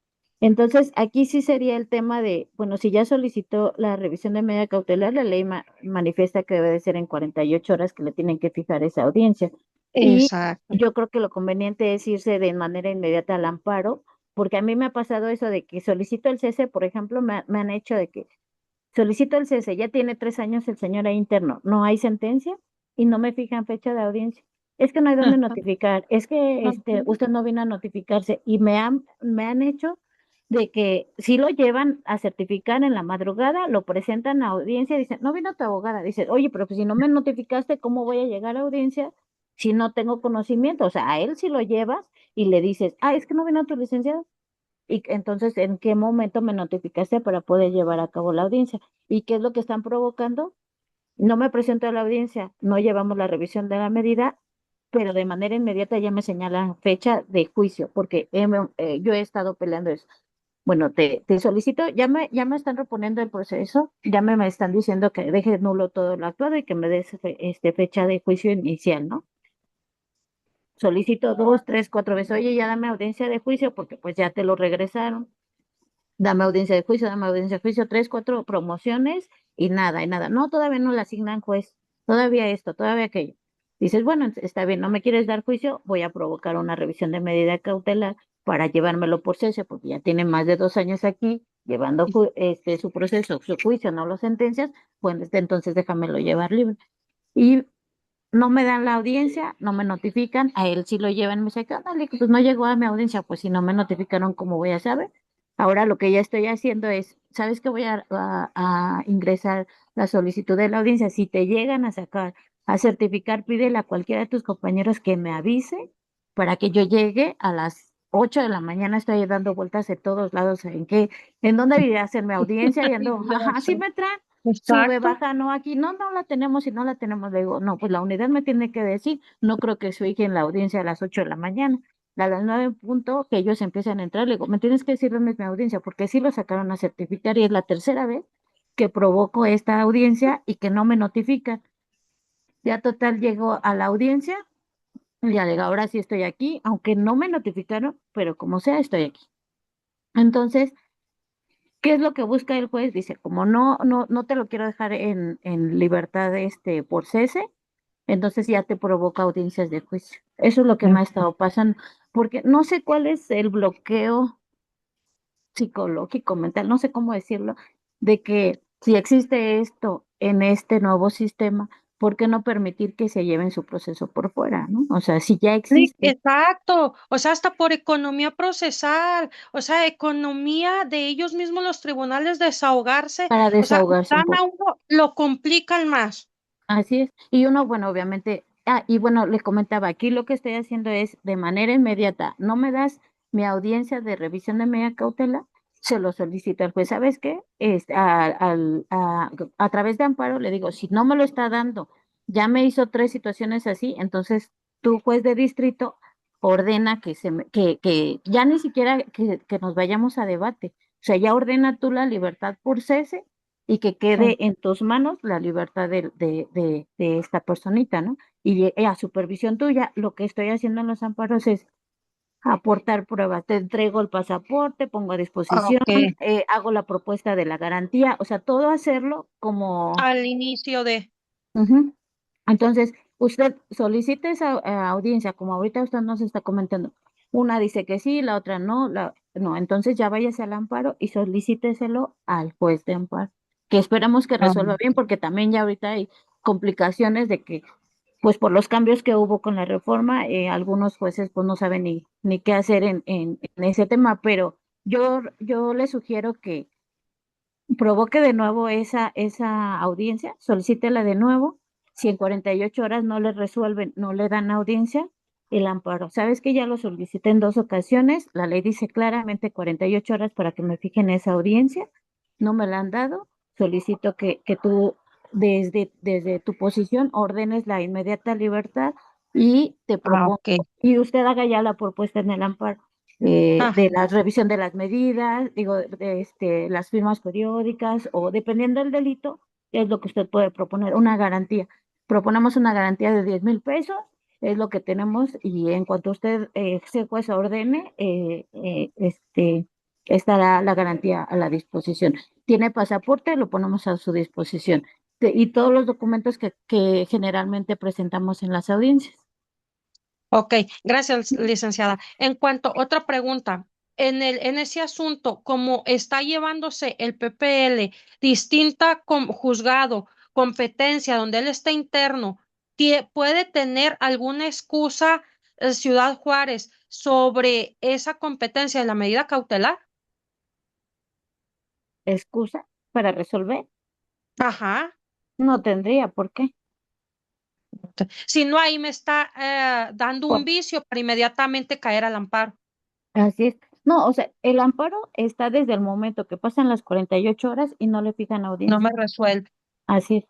Entonces, aquí sí sería el tema de, bueno, si ya solicitó la revisión de medida cautelar, la ley manifiesta que debe de ser en 48 horas que le tienen que fijar esa audiencia. Y Exacto. yo creo que lo conveniente es irse de manera inmediata al amparo, porque a mí me ha pasado eso de que solicito el cese, por ejemplo, me han hecho de que solicito el cese, ya tiene 3 años el señor ahí interno, no hay sentencia y no me fijan fecha de audiencia. Es que no hay dónde notificar, es que Ujú. usted no vino a notificarse y me han hecho de que si lo llevan a certificar en la madrugada, lo presentan a audiencia y dicen, no vino tu abogada. Dice, oye, pero pues si no me notificaste, ¿cómo voy a llegar a audiencia si no tengo conocimiento? O sea, a él si lo llevas y le dices, es que no vino tu licenciado. Y entonces, ¿en qué momento me notificaste para poder llevar a cabo la audiencia? ¿Y qué es lo que están provocando? No me presento a la audiencia, no llevamos la revisión de la medida, pero de manera inmediata ya me señalan fecha de juicio, porque yo he estado peleando eso. Bueno, te solicito, ya me están reponiendo el proceso, me están diciendo que deje nulo todo lo actuado y que me des fecha de juicio inicial, ¿no? Solicito 2, 3, 4 veces, oye, ya dame audiencia de juicio porque pues ya te lo regresaron. Dame audiencia de juicio, dame audiencia de juicio, 3, 4 promociones y nada. No, todavía no le asignan juez, todavía esto, todavía aquello. Dices, bueno, está bien, no me quieres dar juicio, voy a provocar una revisión de medida cautelar para llevármelo por cese, porque ya tiene más de 2 años aquí, llevando su proceso, su juicio, no lo sentencias, pues entonces déjamelo llevar libre. Y no me dan la audiencia, no me notifican, a él sí lo llevan, me dice, ándale, pues no llegó a mi audiencia, pues si no me notificaron, ¿cómo voy a saber? Ahora lo que ya estoy haciendo es, ¿sabes qué? Voy a ingresar la solicitud de la audiencia. Si te llegan a sacar, a certificar, pídele a cualquiera de tus compañeros que me avise para que yo llegue a las 8 de la mañana, estoy dando vueltas de todos lados, en dónde iré a hacerme audiencia y ando, ajá, sí me traen. Sube, Exacto. baja, no, aquí no la tenemos y no la tenemos. Le digo, no, pues la unidad me tiene que decir, no creo que se oiga en la audiencia a las 8 de la mañana. A las 9 en punto que ellos empiezan a entrar, le digo, me tienes que decir dónde es mi audiencia, porque sí lo sacaron a certificar y es la tercera vez que provoco esta audiencia y que no me notifican. Ya total llego a la audiencia, y ya le digo, ahora sí estoy aquí, aunque no me notificaron, pero como sea, estoy aquí. Entonces, ¿qué es lo que busca el juez? Dice, como no te lo quiero dejar en libertad por cese, entonces ya te provoca audiencias de juicio. Eso es lo que me ha estado pasando, porque no sé cuál es el bloqueo psicológico, mental, no sé cómo decirlo, de que si existe esto en este nuevo sistema, ¿por qué no permitir que se lleven su proceso por fuera, ¿no? O sea, si ya Sí, existe exacto, o sea, hasta por economía procesal, o sea, economía de ellos mismos los tribunales desahogarse, para o sea, desahogarse un dan a poco. uno, lo complican más. Así es. Y uno, bueno, obviamente, y bueno, le comentaba, aquí lo que estoy haciendo es de manera inmediata, no me das mi audiencia de revisión de medida cautelar, se lo solicito al juez. ¿Sabes qué? A través de amparo le digo, si no me lo está dando, ya me hizo 3 situaciones así, entonces tu juez de distrito ordena que ya ni siquiera que nos vayamos a debate. O sea, ya ordena tú la libertad por cese y que quede en tus manos la libertad de esta personita, ¿no? Y a supervisión tuya, lo que estoy haciendo en los amparos es aportar pruebas. Te entrego el pasaporte, pongo a disposición, Ok, hago la propuesta de la garantía, o sea, todo hacerlo como... al inicio de, Ujú. Entonces, usted solicite esa audiencia, como ahorita usted nos está comentando. Una dice que sí, la otra no, no, entonces ya váyase al amparo y solicíteselo al juez de amparo, que esperamos que ah, resuelva bien, porque también ya ahorita hay complicaciones de que, pues por los cambios que hubo con la reforma, algunos jueces pues no saben ni qué hacer en ese tema, pero yo le sugiero que provoque de nuevo esa audiencia, solicítela de nuevo. Si en 48 horas no le resuelven, no le dan audiencia, el amparo. Sabes que ya lo solicité en 2 ocasiones, la ley dice claramente 48 horas para que me fijen esa audiencia, no me la han dado, solicito que tú desde tu posición ordenes la inmediata libertad y te propongo, ok, y usted haga ya la propuesta en el amparo ah, de la revisión de las medidas, digo, las firmas periódicas o dependiendo del delito, es lo que usted puede proponer, una garantía. Proponemos una garantía de 10,000 pesos, es lo que tenemos y en cuanto usted, se juez ordene, estará la garantía a la disposición. Tiene pasaporte, lo ponemos a su disposición. Y todos los documentos que generalmente presentamos en las audiencias. ok, gracias, licenciada. En cuanto, otra pregunta, en ese asunto, como está llevándose el PPL, distinta juzgado, competencia, donde él está interno, ¿puede tener alguna excusa, Ciudad Juárez, sobre esa competencia de la medida cautelar? Excusa para resolver, Ajá. no tendría por qué. Si no, ahí me está dando un vicio para inmediatamente caer al amparo. Así es. No, o sea, el amparo está desde el momento que pasan las 48 horas y no le fijan No audiencia. me resuelve. Así es.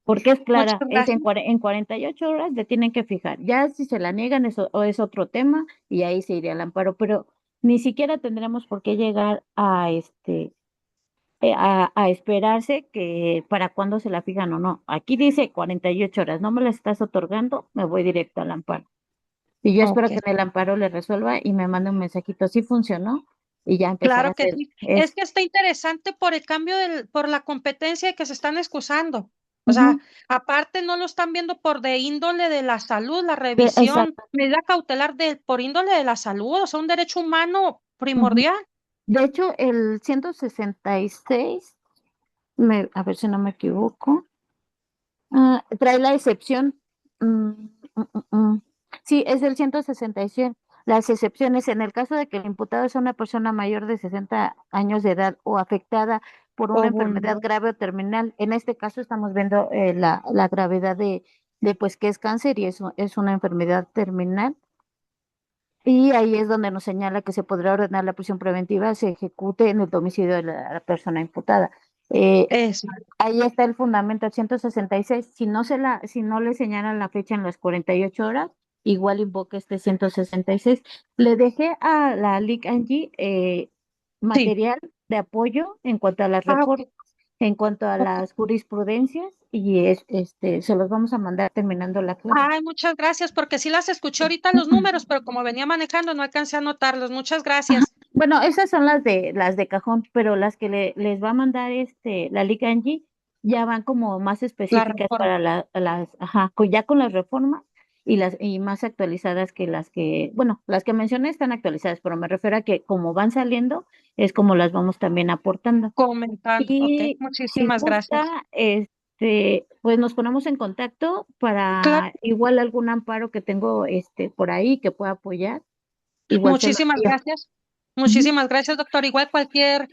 Porque es Muchas clara, es gracias. en 48 horas le tienen que fijar. Ya si se la niegan o es otro tema y ahí se iría al amparo, pero ni siquiera tendremos por qué llegar a esperarse que para cuándo se la fijan o no. Aquí dice 48 horas, no me la estás otorgando, me voy directo al amparo. Y yo espero Ok. que en el amparo le resuelva y me mande un mensajito, sí funcionó, y ya empezar a Claro que hacer sí. Es es que está interesante por el cambio por la competencia que se están excusando. O sea, ujú, aparte no lo están viendo por de índole de la salud, la revisión, exacto. medida cautelar por índole de la salud, o sea, un derecho humano Ujú. primordial. De hecho, el 166 a ver si no me equivoco, trae la excepción. mm, mm, Sí, es el 166. Las excepciones en el caso de que el imputado sea una persona mayor de 60 años de edad o afectada por una O enfermedad grave o terminal. En este caso estamos viendo la gravedad de pues que es cáncer y eso es una enfermedad terminal. Y ahí es donde nos señala que se podrá ordenar la prisión preventiva se ejecute en el domicilio de la persona imputada. Eh, eso. Ahí está el fundamento, el 166. Si no le señalan la fecha en las 48 horas, igual invoca este 166. Le dejé a la LIC Angie Sí. material de apoyo en cuanto a las Ah, ok. reformas, en cuanto a Ok. las jurisprudencias, y se los vamos a mandar terminando la clase. Ay, muchas gracias, porque sí las escuché ahorita los números, pero como venía manejando no alcancé a anotarlos. Muchas Ajá. gracias. Bueno, esas son las de cajón, pero las que les va a mandar la Liga Angie ya van como más La específicas reforma. para ajá, ya con las reformas y más actualizadas que bueno, las que mencioné están actualizadas, pero me refiero a que como van saliendo, es como las vamos también aportando. Comentando. Ok, Y si muchísimas gracias. gusta, pues nos ponemos en contacto Claro, para igual algún amparo que tengo por ahí que pueda apoyar, igual se lo muchísimas envío. gracias. Ujú. Muchísimas gracias, doctor. Igual cualquier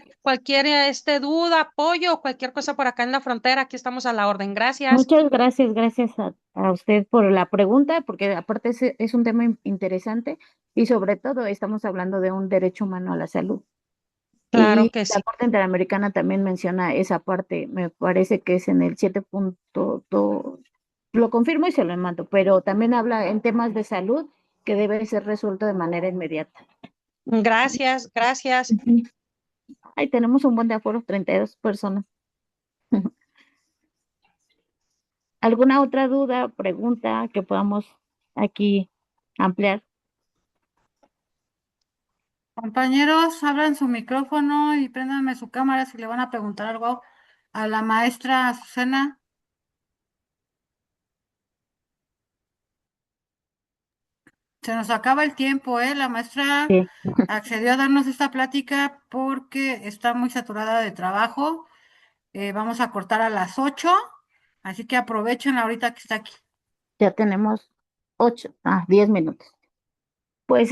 duda, apoyo o cualquier cosa por acá en la frontera, aquí estamos a la orden. Gracias. Muchas gracias a usted por la pregunta, porque aparte es un tema interesante y sobre todo estamos hablando de un derecho humano a la salud. Claro Y que la sí. Corte Interamericana también menciona esa parte, me parece que es en el 7.2, lo confirmo y se lo mando, pero también habla en temas de salud que debe ser resuelto de manera inmediata. Gracias, gracias. Ujú. Ahí tenemos un buen de aforo, 32 personas. ¿Alguna otra duda, pregunta que podamos aquí ampliar? Compañeros, abran su micrófono y préndanme su cámara si le van a preguntar algo a la maestra Azucena. Se nos acaba el tiempo, ¿eh? La maestra Sí, accedió a darnos esta plática porque está muy saturada de trabajo. Vamos a cortar a las 8, así que aprovechen ahorita que está aquí. ya tenemos 10 minutos. Pues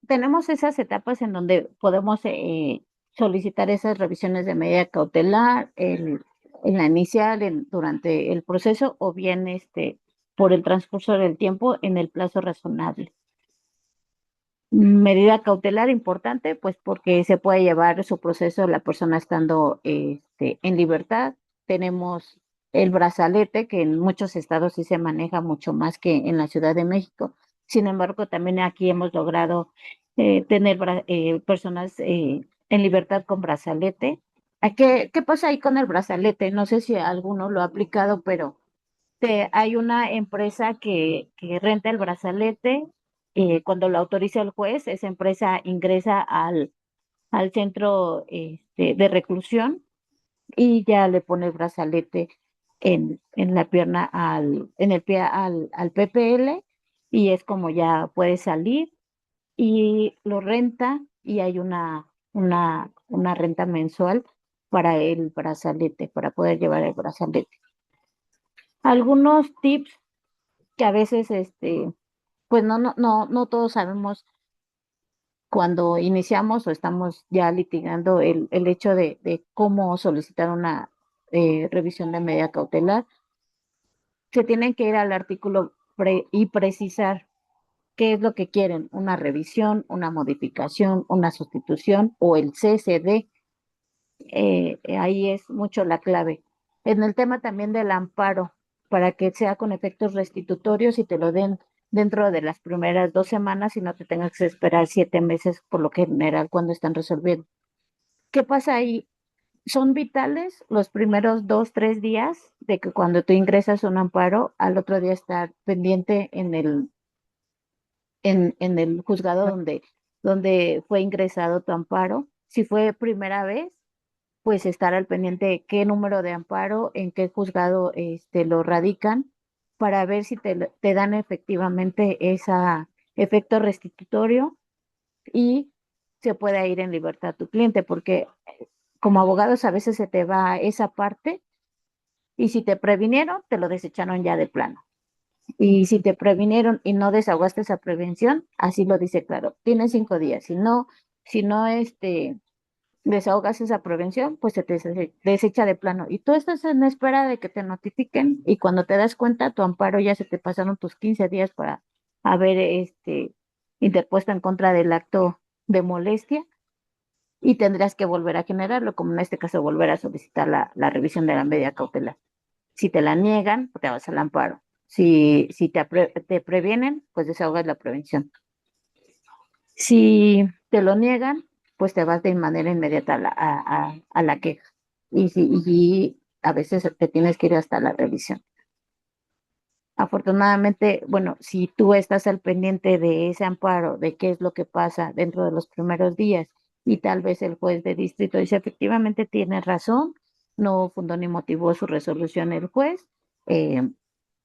tenemos esas etapas en donde podemos solicitar esas revisiones de medida cautelar, en la inicial, durante el proceso, o bien por el transcurso del tiempo en el plazo razonable. Medida cautelar importante, pues porque se puede llevar su proceso la persona estando en libertad. Tenemos el brazalete, que en muchos estados sí se maneja mucho más que en la Ciudad de México. Sin embargo, también aquí hemos logrado tener personas en libertad con brazalete. ¿Qué pasa ahí con el brazalete? No sé si alguno lo ha aplicado, pero hay una empresa que renta el brazalete. Cuando lo autoriza el juez, esa empresa ingresa al centro de reclusión y ya le pone el brazalete en la pierna, en el pie al PPL, y es como ya puede salir y lo renta, y hay una renta mensual para el brazalete, para poder llevar el brazalete. Algunos tips que a veces, pues no todos sabemos cuando iniciamos o estamos ya litigando el hecho de cómo solicitar una revisión de medida cautelar. Se tienen que ir al artículo y precisar qué es lo que quieren: una revisión, una modificación, una sustitución o el CCD. Ahí es mucho la clave. En el tema también del amparo, para que sea con efectos restitutorios y te lo den dentro de las primeras 2 semanas y no te tengas que esperar 7 meses por lo general cuando están resolviendo. ¿Qué pasa ahí? Son vitales los primeros 2, 3 días de que cuando tú ingresas un amparo, al otro día estar pendiente en el juzgado donde fue ingresado tu amparo. Si fue primera vez, pues estar al pendiente de qué número de amparo, en qué juzgado lo radican, para ver si te dan efectivamente ese efecto restitutorio y se pueda ir en libertad tu cliente, porque como abogados a veces se te va esa parte, y si te previnieron, te lo desecharon ya de plano. Y si te previnieron y no desahogaste esa prevención, así lo dice claro, tienes 5 días. Si no desahogas esa prevención, pues se te desecha de plano. Y tú estás en espera de que te notifiquen, y cuando te das cuenta, tu amparo ya se te pasaron tus 15 días para haber interpuesto en contra del acto de molestia, y tendrás que volver a generarlo, como en este caso volver a solicitar la revisión de la medida cautelar. Si te la niegan, pues te vas al amparo. Si te previenen, pues desahogas la prevención. Si te lo niegan, pues te vas de manera inmediata a la queja. Y a veces te tienes que ir hasta la revisión. Afortunadamente, bueno, si tú estás al pendiente de ese amparo, de qué es lo que pasa dentro de los primeros días, y tal vez el juez de distrito dice efectivamente tiene razón, no fundó ni motivó su resolución el juez, eh,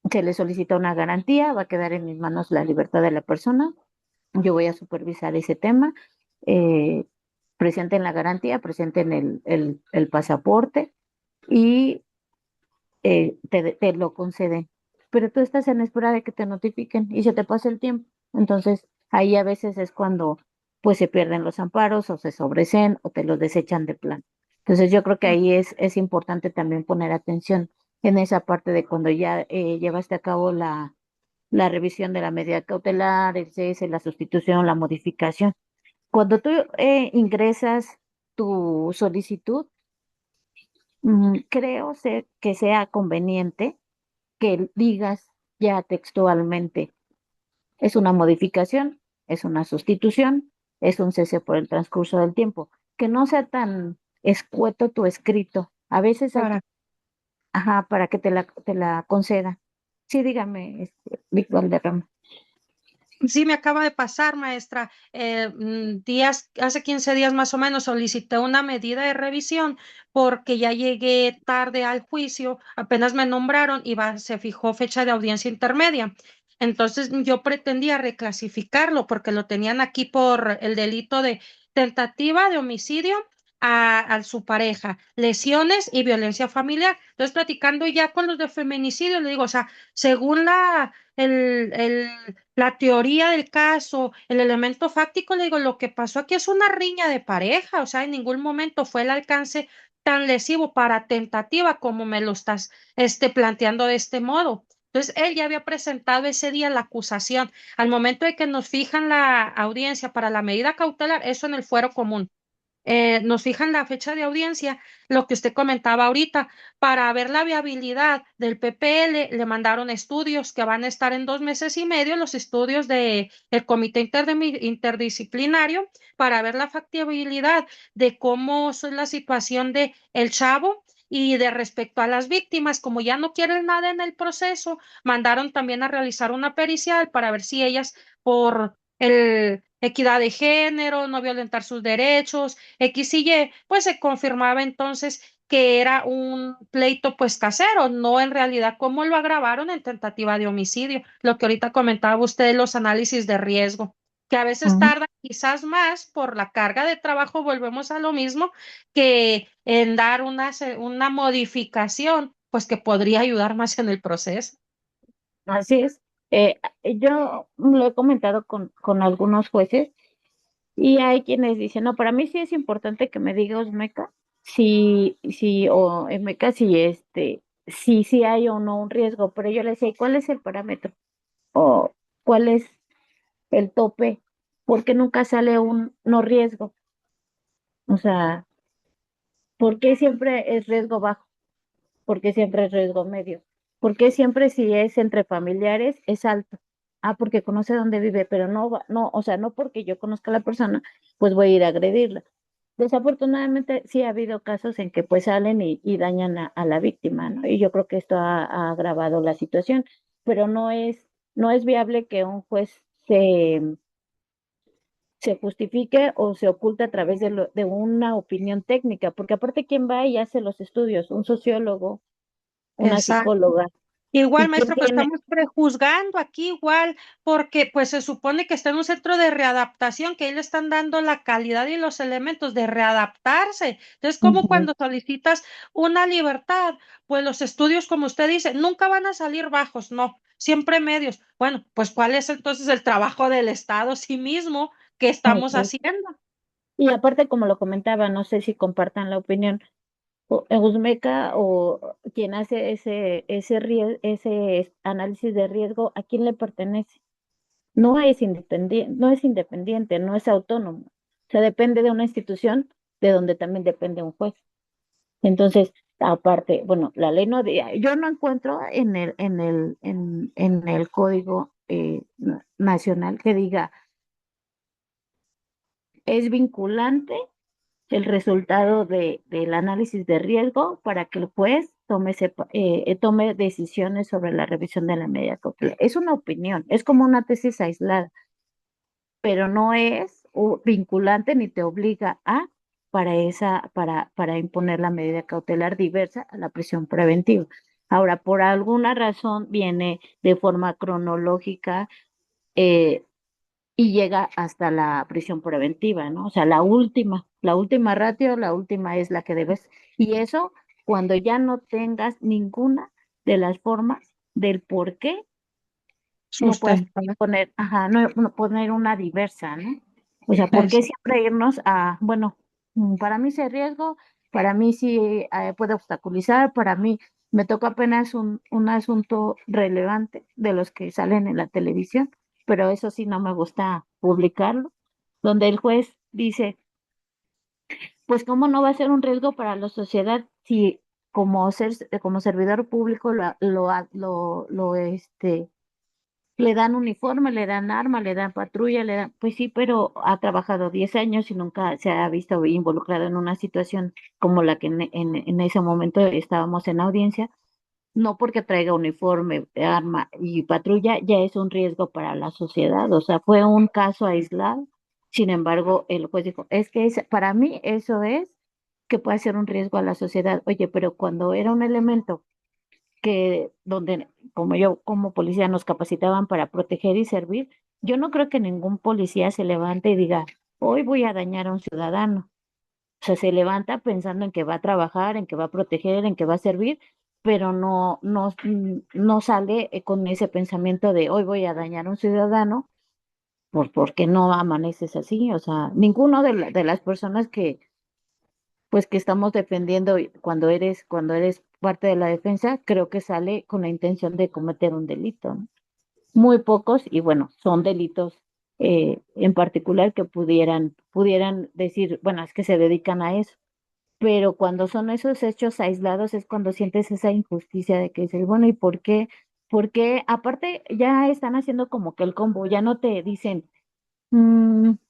se le solicita una garantía, va a quedar en mis manos la libertad de la persona, yo voy a supervisar ese tema. eh, Presenten la garantía, presenten el pasaporte, y te lo conceden. Pero tú estás en espera de que te notifiquen y se te pasa el tiempo. Entonces, ahí a veces es cuando pues se pierden los amparos, o se sobreseen, o te los desechan de plan. Entonces, yo creo que ahí es importante también poner atención en esa parte de cuando ya llevaste a cabo la revisión de la medida cautelar, el cese, la sustitución, la modificación. Cuando tú ingresas tu solicitud, creo que sea conveniente que digas ya textualmente: es una modificación, es una sustitución, es un cese por el transcurso del tiempo. Que no sea tan escueto tu escrito. A veces hay Para, ajá, para que te la conceda. Sí, dígame, Víctor Valderrama. Sí, me acaba de pasar, maestra. Hace 15 días más o menos solicité una medida de revisión porque ya llegué tarde al juicio, apenas me nombraron y se fijó fecha de audiencia intermedia. Entonces yo pretendía reclasificarlo porque lo tenían aquí por el delito de tentativa de homicidio a su pareja, lesiones y violencia familiar. Entonces, platicando ya con los de feminicidio, le digo, o sea, según la teoría del caso, el elemento fáctico, le digo, lo que pasó aquí es una riña de pareja, o sea, en ningún momento fue el alcance tan lesivo para tentativa como me lo estás planteando de este modo. Entonces, él ya había presentado ese día la acusación. Al momento de que nos fijan la audiencia para la medida cautelar, eso en el fuero común. Nos fijan la fecha de audiencia, lo que usted comentaba ahorita, para ver la viabilidad del PPL, le mandaron estudios que van a estar en 2 meses y medio, los estudios del Comité Interdisciplinario, para ver la factibilidad de cómo es la situación de el chavo. Y de respecto a las víctimas, como ya no quieren nada en el proceso, mandaron también a realizar una pericial para ver si ellas, por equidad de género, no violentar sus derechos, X y Y, pues se confirmaba entonces que era un pleito pues casero, no en realidad como lo agravaron en tentativa de homicidio, lo que ahorita comentaba usted de los análisis de riesgo, que a veces Ujú. tardan quizás más por la carga de trabajo, volvemos a lo mismo, que en dar una modificación, pues que podría ayudar más en el proceso. Así es. Yo lo he comentado con algunos jueces y hay quienes dicen, no, para mí sí es importante que me diga Osmeca o Meca si hay o no un riesgo, pero yo le decía, ¿y cuál es el parámetro? ¿O cuál es el tope? Porque nunca sale un no riesgo. O sea, ¿por qué siempre es riesgo bajo? ¿Por qué siempre es riesgo medio? ¿Por qué siempre si es entre familiares es alto? Ah, porque conoce dónde vive, pero no, o sea, no porque yo conozca a la persona, pues voy a ir a agredirla. Desafortunadamente sí ha habido casos en que pues salen y dañan a la víctima, ¿no? Y yo creo que esto ha agravado la situación, pero no es viable que un juez se justifique o se oculte a través de una opinión técnica, porque aparte, ¿quién va y hace los estudios? Un sociólogo, una Exacto. psicóloga. Igual, ¿Y quién maestro, pues tiene? estamos prejuzgando aquí igual, porque pues se supone que está en un centro de readaptación, que ahí le están dando la calidad y los elementos de readaptarse. Entonces, como Ujú. cuando solicitas una libertad, pues los estudios, como usted dice, nunca van a salir bajos, no, siempre medios. Bueno, pues ¿cuál es entonces el trabajo del Estado sí mismo que estamos Exacto. haciendo? Y aparte, como lo comentaba, no sé si compartan la opinión, Usmeca o quien hace ese análisis de riesgo, ¿a quién le pertenece? No es independiente, no es autónomo. O sea, depende de una institución de donde también depende un juez. Entonces, aparte, bueno, la ley no, yo no encuentro en el código nacional que diga es vinculante el resultado del análisis de riesgo para que el juez tome decisiones sobre la revisión de la medida cautelar. Es una opinión, es como una tesis aislada, pero no es vinculante ni te obliga para imponer la medida cautelar diversa a la prisión preventiva. Ahora, por alguna razón viene de forma cronológica eh, y llega hasta la prisión preventiva, ¿no? O sea, la última ratio, la última es la que debes. Y eso cuando ya no tengas ninguna de las formas del por qué no puedes Sustentar. poner, ajá, no poner una diversa, ¿no? O sea, ¿por qué Eso. siempre irnos a, bueno, para mí sí es riesgo, para mí sí puede obstaculizar, para mí me toca apenas un asunto relevante de los que salen en la televisión, pero eso sí no me gusta publicarlo, donde el juez dice, pues cómo no va a ser un riesgo para la sociedad si como servidor público le dan uniforme, le dan arma, le dan patrulla, pues sí, pero ha trabajado 10 años y nunca se ha visto involucrado en una situación como la que en ese momento estábamos en audiencia, no porque traiga uniforme, arma y patrulla, ya es un riesgo para la sociedad. O sea, fue un caso aislado. Sin embargo, el juez dijo, es que para mí eso es que puede ser un riesgo a la sociedad. Oye, pero cuando era un elemento que donde, como yo, como policía, nos capacitaban para proteger y servir, yo no creo que ningún policía se levante y diga, hoy voy a dañar a un ciudadano. O sea, se levanta pensando en que va a trabajar, en que va a proteger, en que va a servir, pero no sale con ese pensamiento de hoy voy a dañar a un ciudadano, porque no amaneces así. O sea, ninguno de las personas pues que estamos defendiendo cuando eres parte de la defensa, creo que sale con la intención de cometer un delito, ¿no? Muy pocos, y bueno, son delitos en particular que pudieran decir, bueno, es que se dedican a eso. Pero cuando son esos hechos aislados es cuando sientes esa injusticia de que dices, bueno, ¿y por qué? Porque aparte ya están haciendo como que el combo, ya no te dicen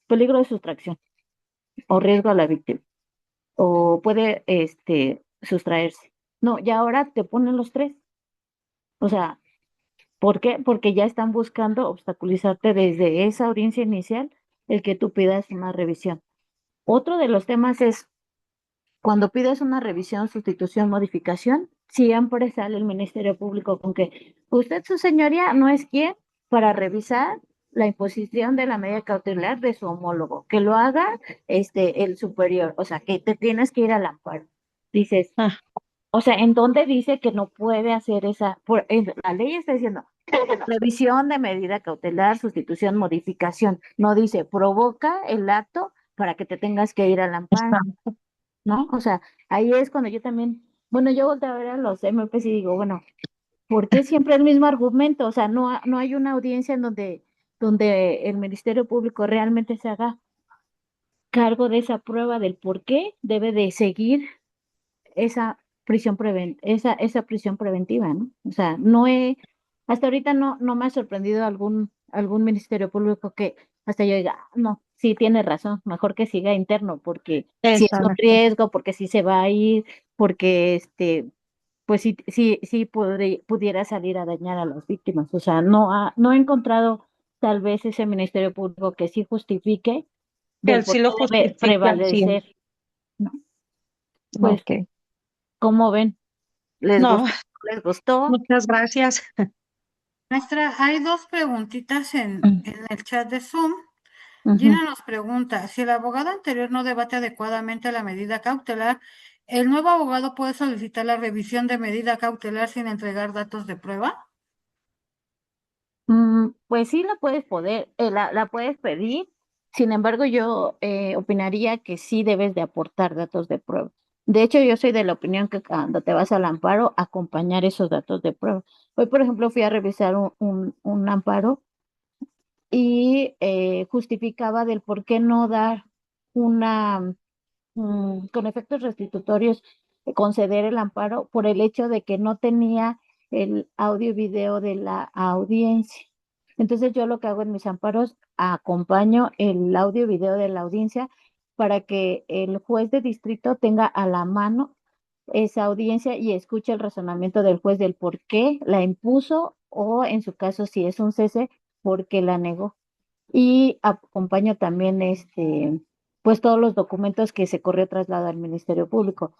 peligro de sustracción o riesgo a la víctima o puede sustraerse. No, ya ahora te ponen los tres. O sea, ¿por qué? Porque ya están buscando obstaculizarte desde esa audiencia inicial el que tú pidas una revisión. Otro de los temas es cuando pides una revisión, sustitución, modificación, siempre sale el Ministerio Público con que usted, su señoría, no es quien para revisar la imposición de la medida cautelar de su homólogo, que lo haga el superior, o sea, que te tienes que ir al amparo. Dices, Ah, o sea, ¿en dónde dice que no puede hacer la ley está diciendo revisión de medida cautelar, sustitución, modificación. No dice provoca el acto para que te tengas que ir al amparo, está. ¿no? O sea, ahí es cuando yo también, bueno, yo volteo a ver a los MPs y digo, bueno, ¿por qué siempre el mismo argumento? O sea, no hay una audiencia en donde el Ministerio Público realmente se haga cargo de esa prueba del por qué debe de seguir esa prisión preventiva, ¿no? O sea, hasta ahorita no me ha sorprendido algún Ministerio Público que hasta yo diga, "Ah, no, sí tiene razón, mejor que siga interno, porque si es un Exacto. riesgo, porque si se va a ir, porque pues sí pudiera salir a dañar a las víctimas. O sea, no he encontrado tal vez ese Ministerio Público que sí justifique Que del él por sí lo qué debe justifique al 100. prevalecer, ¿no? Pues, Ok. ¿cómo ven? ¿Les No, gustó? ¿Les gustó? muchas gracias. Maestra, hay dos preguntitas Mm, en el chat de Zoom. ujú. Gina nos pregunta, si el abogado anterior no debate adecuadamente la medida cautelar, ¿el nuevo abogado puede solicitar la revisión de medida cautelar sin entregar datos de prueba? Pues sí, la puedes pedir. Sin embargo, yo opinaría que sí debes de aportar datos de prueba. De hecho, yo soy de la opinión que cuando te vas al amparo, acompañar esos datos de prueba. Hoy, por ejemplo, fui a revisar un amparo y justificaba del por qué no dar con efectos restitutorios, conceder el amparo por el hecho de que no tenía el audio y video de la audiencia. Entonces yo lo que hago en mis amparos, acompaño el audio y video de la audiencia para que el juez de distrito tenga a la mano esa audiencia y escuche el razonamiento del juez del por qué la impuso o en su caso si es un cese, por qué la negó. Y acompaño también pues todos los documentos que se corrió traslado al Ministerio Público.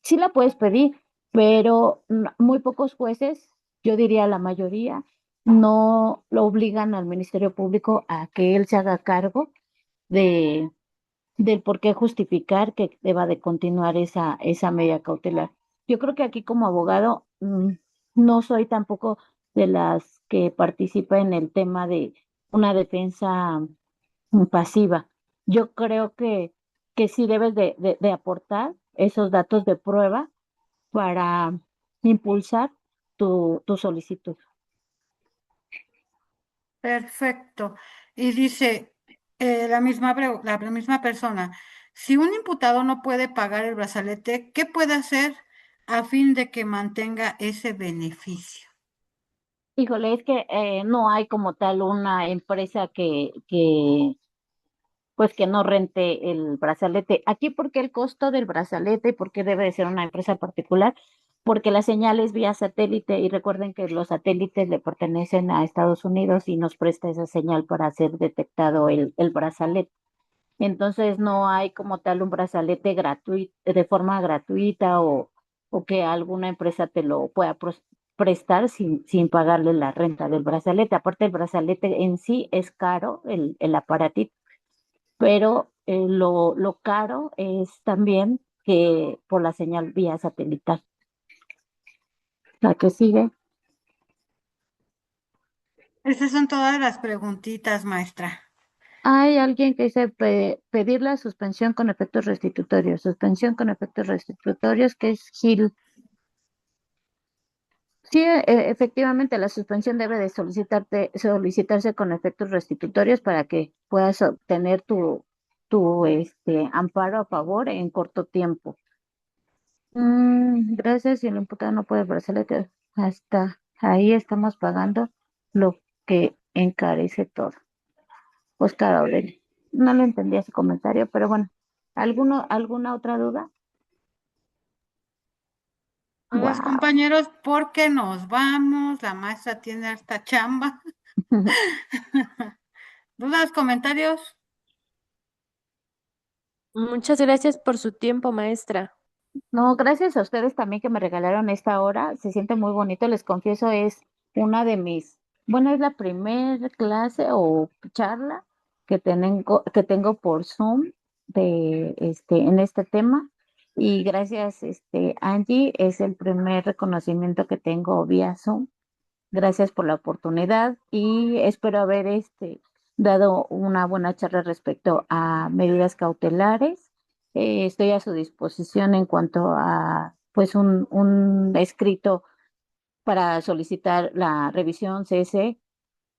Sí la puedes pedir, pero muy pocos jueces, yo diría la mayoría, no lo obligan al Ministerio Público a que él se haga cargo de del por qué justificar que deba de continuar esa medida cautelar. Yo creo que aquí como abogado no soy tampoco de las que participa en el tema de una defensa pasiva. Yo creo que sí debes de aportar esos datos de prueba para impulsar tu solicitud. Perfecto. Y dice la misma persona, si un imputado no puede pagar el brazalete, ¿qué puede hacer a fin de que mantenga ese beneficio? Híjole, es que no hay como tal una empresa pues que no rente el brazalete. Aquí, ¿porque el costo del brazalete y por qué debe de ser una empresa particular? porque la señal es vía satélite y recuerden que los satélites le pertenecen a Estados Unidos y nos presta esa señal para ser detectado el brazalete. Entonces no hay como tal un brazalete gratuito, de forma gratuita o que alguna empresa te lo pueda prestar sin pagarle la renta del brazalete. Aparte el brazalete en sí es caro, el aparatito, pero lo caro es también que por la señal vía satelital. La que sigue. Esas son todas las preguntitas, maestra. Hay alguien que dice pedir la suspensión con efectos restitutorios. Suspensión con efectos restitutorios, que es Gil. Sí, efectivamente, la suspensión debe de solicitarse con efectos restitutorios para que puedas obtener tu amparo a favor en corto tiempo. Gracias, si el imputado no puede brazalete, hasta ahí estamos pagando lo que encarece todo. Oscar Aurelio. No le entendí ese comentario, pero bueno. ¿Alguna otra duda? Pues Wow. compañeros, porque nos vamos, la maestra tiene harta chamba. ¿Dudas, comentarios? Muchas gracias por su tiempo, maestra. No, gracias a ustedes también que me regalaron esta hora. Se siente muy bonito, les confieso, es una de bueno, es la primera clase o charla que tengo por Zoom en este tema. Y gracias, Angie, es el primer reconocimiento que tengo vía Zoom. Gracias por la oportunidad y espero haber dado una buena charla respecto a medidas cautelares. Estoy a su disposición en cuanto a pues un escrito para solicitar la revisión CS.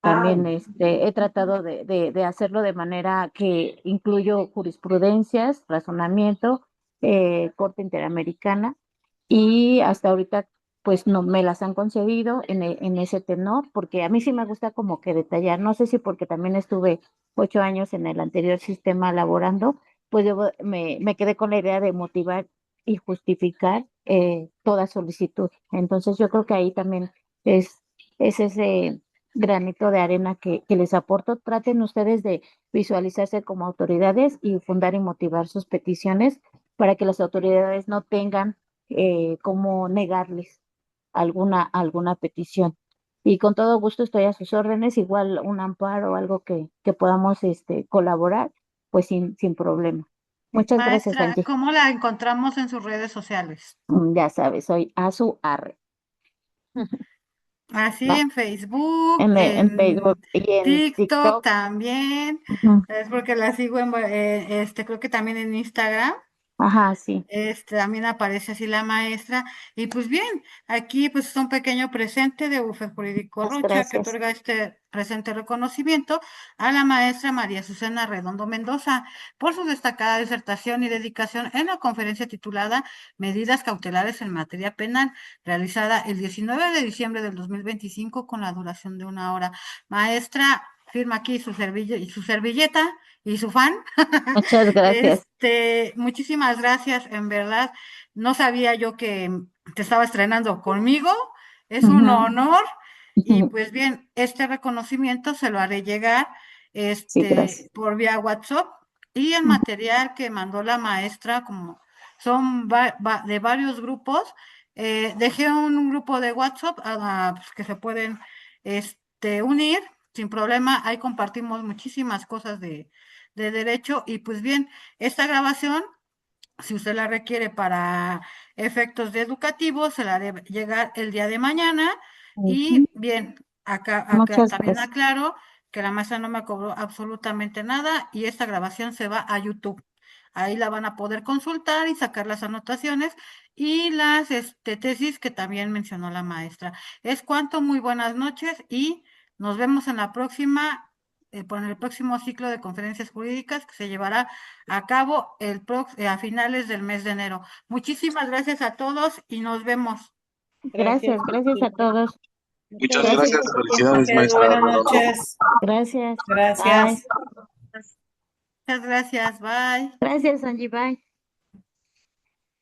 También he tratado de hacerlo de manera que incluyo jurisprudencias, razonamiento, Corte Interamericana, y hasta ahorita pues no me las han concedido en ese tenor, porque a mí sí me gusta como que detallar, no sé si porque también estuve 8 años en el anterior sistema laborando, pues me quedé con la idea de motivar y justificar toda solicitud. Entonces yo creo que ahí también es ese granito de arena que les aporto. Traten ustedes de visualizarse como autoridades y fundar y motivar sus peticiones para que las autoridades no tengan cómo negarles alguna petición. Y con todo gusto estoy a sus órdenes, igual un amparo o algo que podamos colaborar, pues sin problema. Muchas gracias, Maestra, Angie. ¿cómo la encontramos en sus redes sociales? Ya sabes, soy a su arre. Así Va, en Facebook, en Facebook en y en TikTok TikTok. también. Ujú. Es porque la sigo creo que también en Instagram. Ajá, sí. También aparece así la maestra. Y pues bien, aquí pues es un pequeño presente de Bufet Jurídico Muchas Rocha que gracias. otorga este presente reconocimiento a la maestra María Susana Redondo Mendoza por su destacada disertación y dedicación en la conferencia titulada Medidas cautelares en materia penal, realizada el 19 de diciembre del 2025 con la duración de 1 hora. Maestra, firma aquí su servilleta y su fan. Muchas gracias. Muchísimas gracias, en verdad. No sabía yo que te estaba estrenando conmigo. Es un Ujú, honor. Y ujú. pues bien, este reconocimiento se lo haré llegar, Sí, gracias. por vía WhatsApp y el Ujú, material que mandó la maestra, como son de varios grupos. Dejé un grupo de WhatsApp pues, que se pueden unir sin problema. Ahí compartimos muchísimas cosas de derecho y pues bien, esta grabación, si usted la requiere para efectos educativos, se la haré llegar el día de mañana ujú. y bien, acá Muchas también gracias. aclaro que la maestra no me cobró absolutamente nada y esta grabación se va a YouTube. Ahí la van a poder consultar y sacar las anotaciones y las tesis que también mencionó la maestra. Es cuanto, muy buenas noches y nos vemos en la próxima, en el próximo ciclo de conferencias jurídicas que se llevará a cabo a finales del mes de enero. Muchísimas gracias a todos y nos vemos. Gracias, gracias a todos. Muchas Gracias gracias, por su tiempo. felicidades, maestra Buenas Redondo. noches. Gracias. Bye. Gracias. Muchas gracias. Bye. Gracias, Angie. Bye.